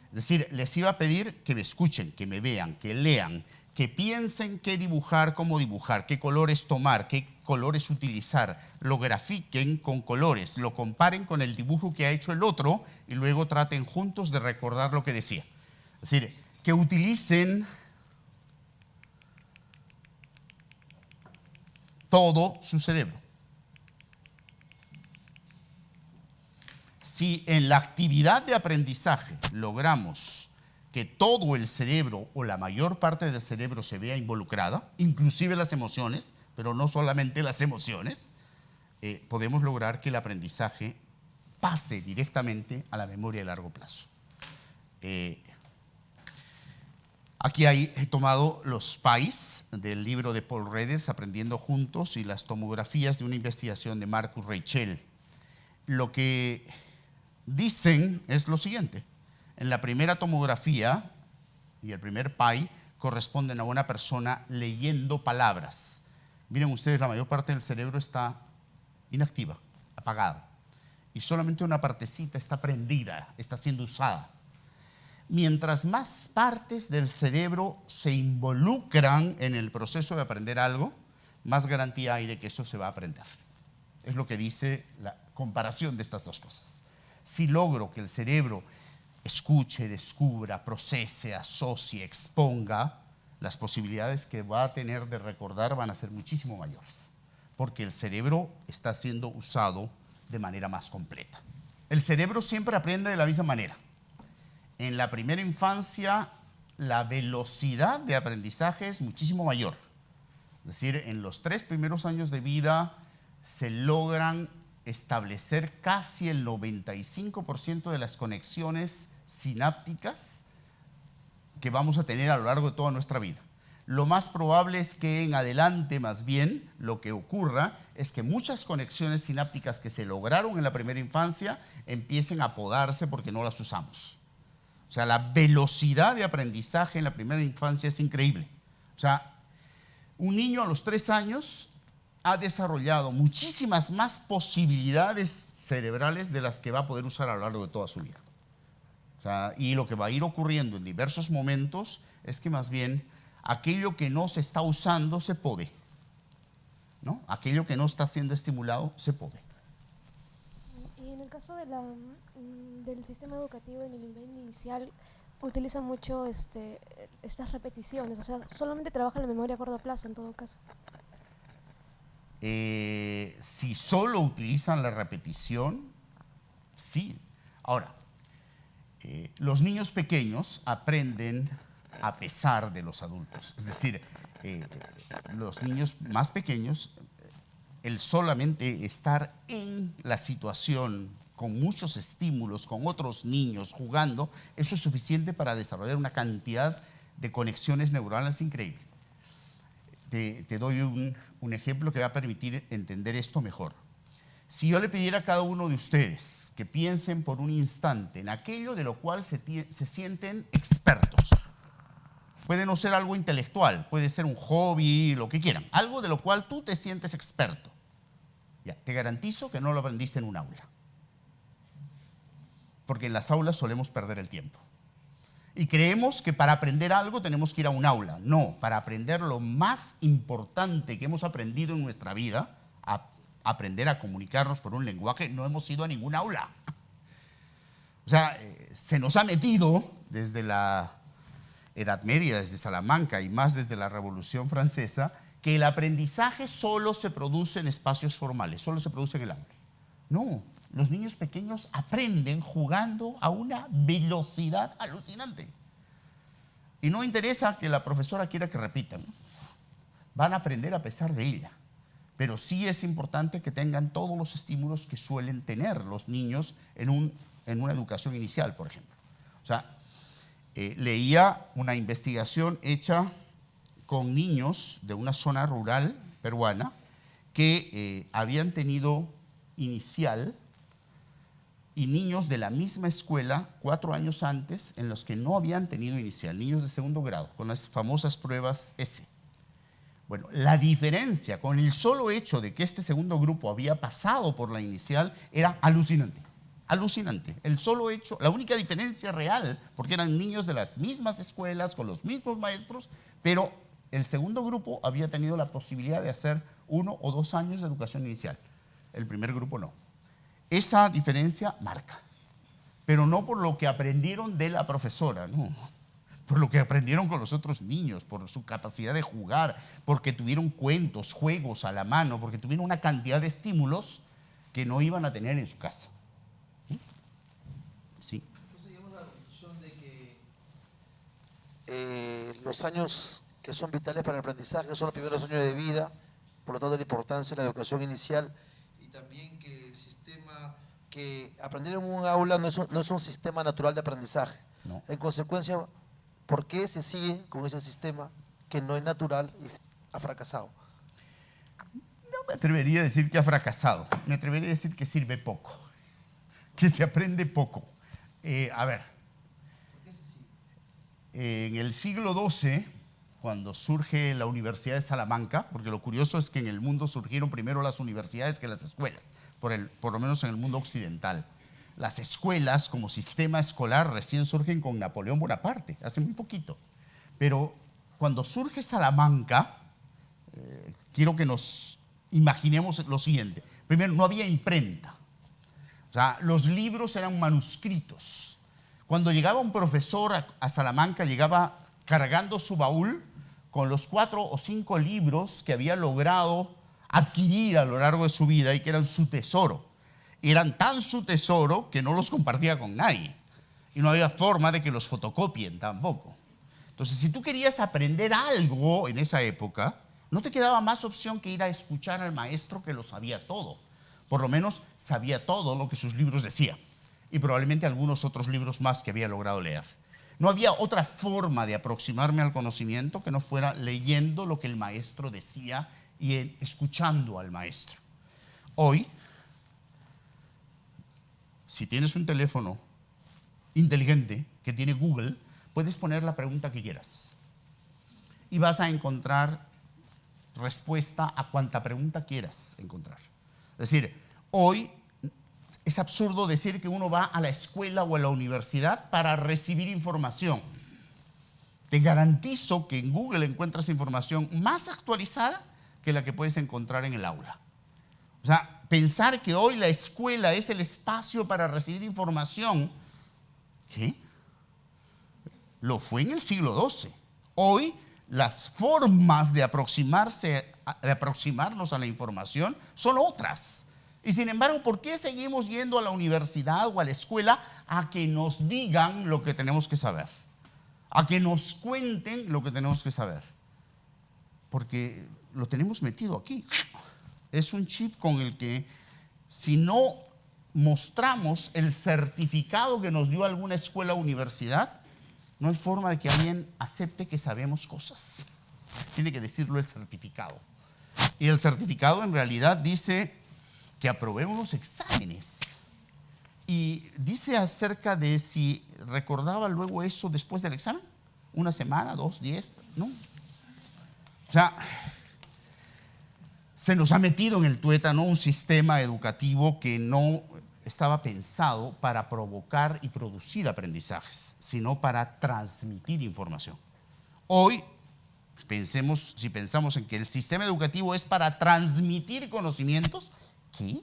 Es decir, les iba a pedir que me escuchen, que me vean, que lean, que piensen qué dibujar, cómo dibujar, qué colores tomar, qué colores utilizar, lo grafiquen con colores, lo comparen con el dibujo que ha hecho el otro y luego traten juntos de recordar lo que decía. Es decir, que utilicen todo su cerebro. Si en la actividad de aprendizaje logramos que todo el cerebro o la mayor parte del cerebro se vea involucrada, inclusive las emociones, pero no solamente las emociones, podemos lograr que el aprendizaje pase directamente a la memoria de largo plazo. Aquí he tomado los PAIs del libro de Paul Redders, Aprendiendo Juntos, y las tomografías de una investigación de Marcus Reichel. Lo que dicen es lo siguiente. En la primera tomografía y el primer PAI corresponden a una persona leyendo palabras. Miren ustedes, la mayor parte del cerebro está inactiva, apagada. Y solamente una partecita está prendida, está siendo usada. Mientras más partes del cerebro se involucran en el proceso de aprender algo, más garantía hay de que eso se va a aprender. Es lo que dice la comparación de estas dos cosas. Si logro que el cerebro escuche, descubra, procese, asocie, exponga, las posibilidades que va a tener de recordar van a ser muchísimo mayores, porque el cerebro está siendo usado de manera más completa. El cerebro siempre aprende de la misma manera. En la primera infancia, la velocidad de aprendizaje es muchísimo mayor. Es decir, en los 3 primeros años de vida se logran establecer casi el 95% de las conexiones sinápticas que vamos a tener a lo largo de toda nuestra vida. Lo más probable es que en adelante, más bien, lo que ocurra es que muchas conexiones sinápticas que se lograron en la primera infancia empiecen a apodarse porque no las usamos. O sea, la velocidad de aprendizaje en la primera infancia es increíble. O sea, un niño a los 3 años ha desarrollado muchísimas más posibilidades cerebrales de las que va a poder usar a lo largo de toda su vida. O sea, y lo que va a ir ocurriendo en diversos momentos es que más bien aquello que no se está usando se pode, ¿no? Aquello que no está siendo estimulado se pode. Y en el caso del sistema educativo en el nivel inicial, utilizan mucho estas repeticiones, o sea, solamente trabajan la memoria a corto plazo en todo caso. Si solo utilizan la repetición, sí. Ahora, los niños pequeños aprenden a pesar de los adultos. Es decir, los niños más pequeños, el solamente estar en la situación con muchos estímulos, con otros niños jugando, eso es suficiente para desarrollar una cantidad de conexiones neuronales increíble. Te doy un ejemplo que va a permitir entender esto mejor. Si yo le pidiera a cada uno de ustedes que piensen por un instante en aquello de lo cual se sienten expertos. Puede no ser algo intelectual, puede ser un hobby, lo que quieran. Algo de lo cual tú te sientes experto. Ya, te garantizo que no lo aprendiste en un aula. Porque en las aulas solemos perder el tiempo. Y creemos que para aprender algo tenemos que ir a un aula. No, para aprender lo más importante que hemos aprendido en nuestra vida, aprender a comunicarnos por un lenguaje, no hemos ido a ningún aula. O sea, se nos ha metido desde la Edad Media, desde Salamanca y más desde la Revolución Francesa, que el aprendizaje solo se produce en espacios formales, solo se produce en el aula. No, los niños pequeños aprenden jugando a una velocidad alucinante. Y no interesa que la profesora quiera que repitan, ¿no? Van a aprender a pesar de ella. Pero sí es importante que tengan todos los estímulos que suelen tener los niños en una educación inicial, por ejemplo. O sea, leía una investigación hecha con niños de una zona rural peruana que habían tenido inicial y niños de la misma escuela 4 años antes en los que no habían tenido inicial, niños de segundo grado, con las famosas pruebas S. Bueno, la diferencia con el solo hecho de que este segundo grupo había pasado por la inicial era alucinante. Alucinante. El solo hecho, la única diferencia real, porque eran niños de las mismas escuelas, con los mismos maestros, pero el segundo grupo había tenido la posibilidad de hacer 1 o 2 años de educación inicial. El primer grupo no. Esa diferencia marca, pero no por lo que aprendieron de la profesora, no. Por lo que aprendieron con los otros niños, por su capacidad de jugar, porque tuvieron cuentos, juegos a la mano, porque tuvieron una cantidad de estímulos que no iban a tener en su casa. Sí. Entonces llegamos a la conclusión de que los años que son vitales para el aprendizaje son los primeros años de vida, por lo tanto la importancia de la educación inicial y también que el sistema, que aprender en un aula no es un sistema natural de aprendizaje. No. En consecuencia, ¿por qué se sigue con ese sistema que no es natural y ha fracasado? No me atrevería a decir que ha fracasado, me atrevería a decir que sirve poco, que se aprende poco. A ver, en el siglo XII, cuando surge la Universidad de Salamanca, porque lo curioso es que en el mundo surgieron primero las universidades que las escuelas, por lo menos en el mundo occidental. Las escuelas como sistema escolar recién surgen con Napoleón Bonaparte, hace muy poquito. Pero cuando surge Salamanca, quiero que nos imaginemos lo siguiente. Primero, no había imprenta. O sea, los libros eran manuscritos. Cuando llegaba un profesor a Salamanca, llegaba cargando su baúl con los 4 o 5 libros que había logrado adquirir a lo largo de su vida y que eran su tesoro. Eran tan su tesoro que no los compartía con nadie. Y no había forma de que los fotocopien tampoco. Entonces, si tú querías aprender algo en esa época, no te quedaba más opción que ir a escuchar al maestro que lo sabía todo. Por lo menos sabía todo lo que sus libros decían. Y probablemente algunos otros libros más que había logrado leer. No había otra forma de aproximarme al conocimiento que no fuera leyendo lo que el maestro decía y escuchando al maestro. Hoy, si tienes un teléfono inteligente que tiene Google, puedes poner la pregunta que quieras. Y vas a encontrar respuesta a cuanta pregunta quieras encontrar. Es decir, hoy es absurdo decir que uno va a la escuela o a la universidad para recibir información. Te garantizo que en Google encuentras información más actualizada que la que puedes encontrar en el aula. O sea, pensar que hoy la escuela es el espacio para recibir información, ¿qué? Lo fue en el siglo XII. Hoy las formas de aproximarnos a la información son otras. Y sin embargo, ¿por qué seguimos yendo a la universidad o a la escuela a que nos digan lo que tenemos que saber? A que nos cuenten lo que tenemos que saber. Porque lo tenemos metido aquí. Es un chip con el que, si no mostramos el certificado que nos dio alguna escuela o universidad, no hay forma de que alguien acepte que sabemos cosas. Tiene que decirlo el certificado. Y el certificado en realidad dice que aprobemos los exámenes. Y dice acerca de si recordaba luego eso después del examen. Una semana, 2, 10, ¿no? O sea, se nos ha metido en el tuétano un sistema educativo que no estaba pensado para provocar y producir aprendizajes, sino para transmitir información. Hoy, si pensamos en que el sistema educativo es para transmitir conocimientos, ¿qué?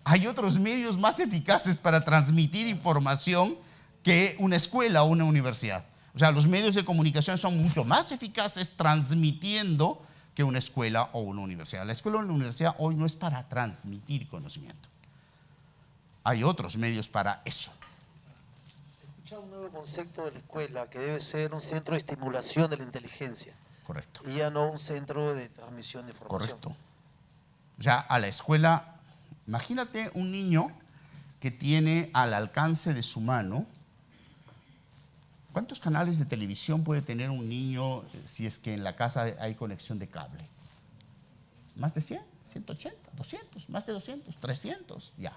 Hay otros medios más eficaces para transmitir información que una escuela o una universidad. O sea, los medios de comunicación son mucho más eficaces transmitiendo que una escuela o una universidad. La escuela o la universidad hoy no es para transmitir conocimiento. Hay otros medios para eso. He escuchado un nuevo concepto de la escuela que debe ser un centro de estimulación de la inteligencia. Correcto. Y ya no un centro de transmisión de información. Correcto. O sea, a la escuela, imagínate un niño que tiene al alcance de su mano. ¿Cuántos canales de televisión puede tener un niño si es que en la casa hay conexión de cable? ¿Más de 100? ¿180? ¿200? ¿Más de 200? ¿300? Ya.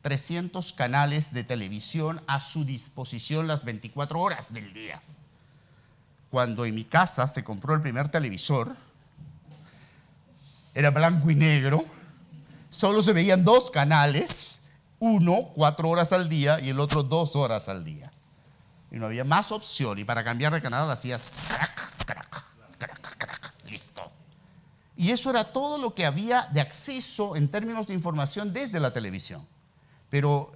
300 canales de televisión a su disposición las 24 horas del día. Cuando en mi casa se compró el primer televisor, era blanco y negro, solo se veían 2 canales, uno 4 horas al día y el otro 2 horas al día. Y no había más opción. Y para cambiar de canal hacías crack, crack, crack, crack. Listo. Y eso era todo lo que había de acceso en términos de información desde la televisión. Pero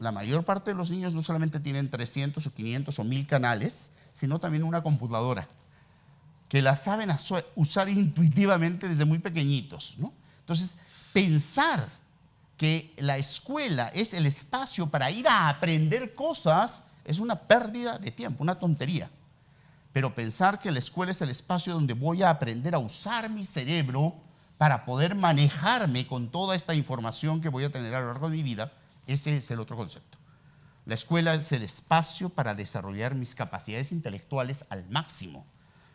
la mayor parte de los niños no solamente tienen 300 o 500 o 1000 canales, sino también una computadora, que la saben usar intuitivamente desde muy pequeñitos, ¿no? Entonces, pensar que la escuela es el espacio para ir a aprender cosas es una pérdida de tiempo, una tontería. Pero pensar que la escuela es el espacio donde voy a aprender a usar mi cerebro para poder manejarme con toda esta información que voy a tener a lo largo de mi vida, ese es el otro concepto. La escuela es el espacio para desarrollar mis capacidades intelectuales al máximo,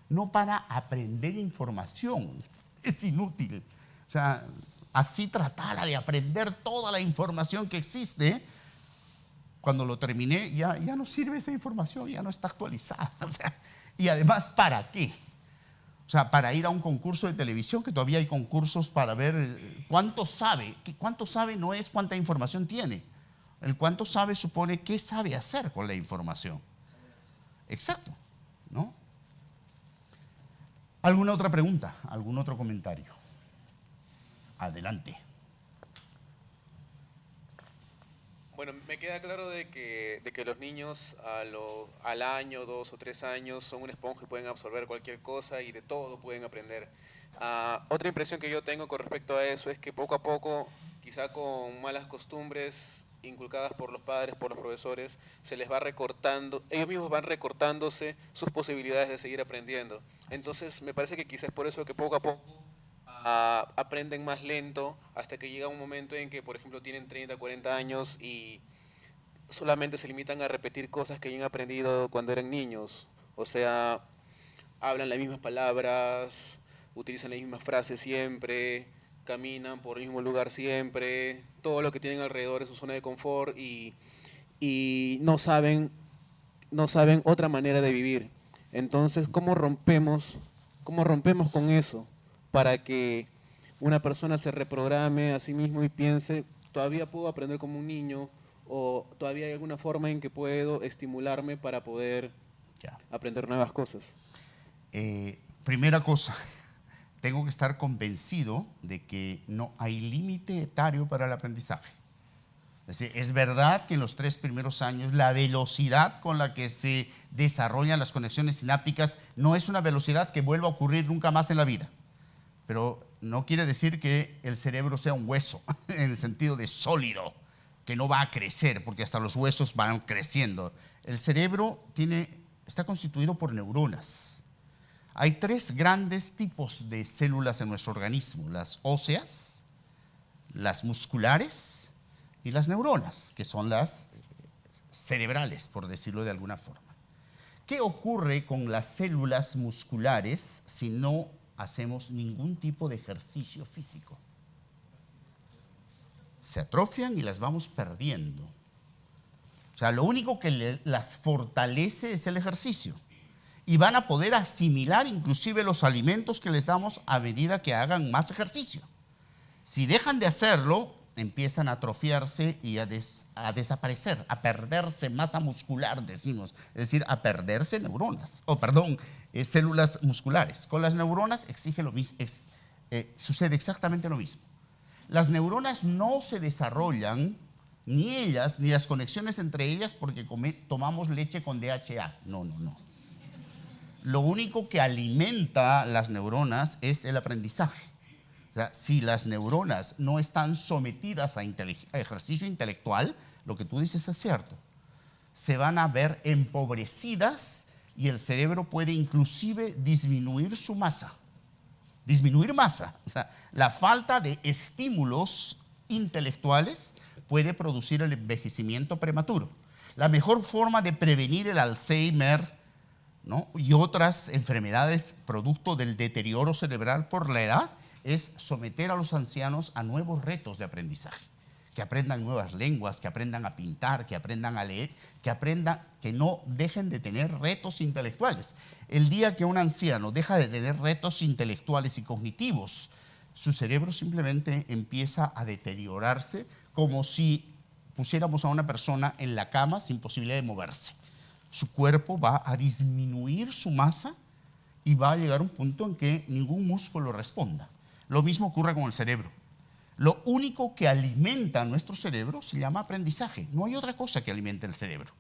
no para aprender información. Es inútil. O sea, así tratara de aprender toda la información que existe. Cuando lo terminé, ya no sirve esa información, ya no está actualizada. O sea, y además, ¿para qué? O sea, para ir a un concurso de televisión, que todavía hay concursos para ver cuánto sabe. Que cuánto sabe no es cuánta información tiene. El cuánto sabe supone qué sabe hacer con la información. Exacto, ¿no? ¿Alguna otra pregunta? ¿Algún otro comentario? Adelante. Bueno, me queda claro de que los niños al año, 2 o 3 años son una esponja y pueden absorber cualquier cosa y de todo pueden aprender. Otra impresión que yo tengo con respecto a eso es que poco a poco, quizá con malas costumbres inculcadas por los padres, por los profesores, se les va recortando, ellos mismos van recortándose sus posibilidades de seguir aprendiendo. Entonces, me parece que quizás es por eso que poco a poco aprenden más lento hasta que llega un momento en que, por ejemplo, tienen 30, 40 años y solamente se limitan a repetir cosas que ya han aprendido cuando eran niños. O sea, hablan las mismas palabras, utilizan las mismas frases siempre, caminan por el mismo lugar siempre, todo lo que tienen alrededor es su zona de confort y no saben otra manera de vivir. Entonces, ¿cómo rompemos con eso para que una persona se reprograme a sí mismo y piense, todavía puedo aprender como un niño o todavía hay alguna forma en que puedo estimularme para poder aprender nuevas cosas? Primera cosa, tengo que estar convencido de que no hay límite etario para el aprendizaje. Es decir, es verdad que en los 3 primeros años la velocidad con la que se desarrollan las conexiones sinápticas no es una velocidad que vuelva a ocurrir nunca más en la vida. Pero no quiere decir que el cerebro sea un hueso, en el sentido de sólido, que no va a crecer, porque hasta los huesos van creciendo. El cerebro está constituido por neuronas. Hay 3 grandes tipos de células en nuestro organismo: las óseas, las musculares y las neuronas, que son las cerebrales, por decirlo de alguna forma. ¿Qué ocurre con las células musculares si no hacemos ningún tipo de ejercicio físico? Se atrofian y las vamos perdiendo. O sea, lo único que las fortalece es el ejercicio. Y van a poder asimilar inclusive los alimentos que les damos a medida que hagan más ejercicio. Si dejan de hacerlo, empiezan a atrofiarse y a desaparecer, a perderse masa muscular, decimos, es decir, a perderse células musculares. Con las neuronas sucede exactamente lo mismo. Las neuronas no se desarrollan, ni ellas, ni las conexiones entre ellas, porque tomamos leche con DHA. No, no, no. Lo único que alimenta las neuronas es el aprendizaje. O sea, si las neuronas no están sometidas a ejercicio intelectual, lo que tú dices es cierto. Se van a ver empobrecidas y el cerebro puede inclusive disminuir su masa. Disminuir masa. O sea, la falta de estímulos intelectuales puede producir el envejecimiento prematuro. La mejor forma de prevenir el Alzheimer, ¿no?, y otras enfermedades producto del deterioro cerebral por la edad es someter a los ancianos a nuevos retos de aprendizaje, que aprendan nuevas lenguas, que aprendan a pintar, que aprendan a leer, que no dejen de tener retos intelectuales. El día que un anciano deja de tener retos intelectuales y cognitivos, su cerebro simplemente empieza a deteriorarse, como si pusiéramos a una persona en la cama sin posibilidad de moverse. Su cuerpo va a disminuir su masa y va a llegar a un punto en que ningún músculo responda. Lo mismo ocurre con el cerebro. Lo único que alimenta nuestro cerebro se llama aprendizaje. No hay otra cosa que alimente el cerebro.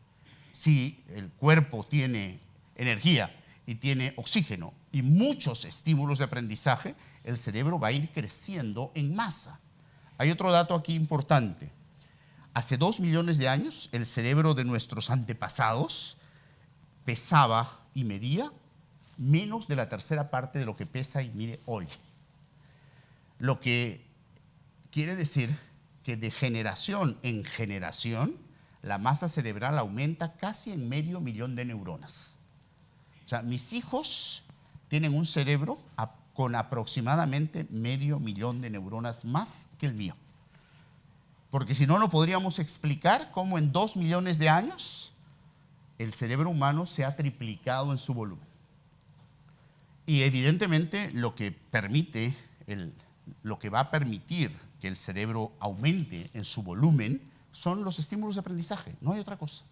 Si el cuerpo tiene energía y tiene oxígeno y muchos estímulos de aprendizaje, el cerebro va a ir creciendo en masa. Hay otro dato aquí importante. Hace 2 millones de años, el cerebro de nuestros antepasados pesaba y medía menos de la tercera parte de lo que pesa y mide hoy. Lo que quiere decir que de generación en generación la masa cerebral aumenta casi en 500.000 de neuronas. O sea, mis hijos tienen un cerebro con aproximadamente 500.000 de neuronas más que el mío. Porque si no, no podríamos explicar cómo en 2 millones de años el cerebro humano se ha triplicado en su volumen. Y evidentemente lo que va a permitir que el cerebro aumente en su volumen son los estímulos de aprendizaje, no hay otra cosa.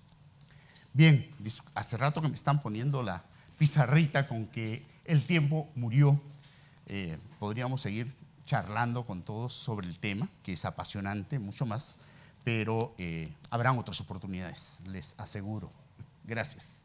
Bien, hace rato que me están poniendo la pizarrita con que el tiempo murió. Podríamos seguir charlando con todos sobre el tema, que es apasionante, mucho más, pero habrán otras oportunidades, les aseguro. Gracias.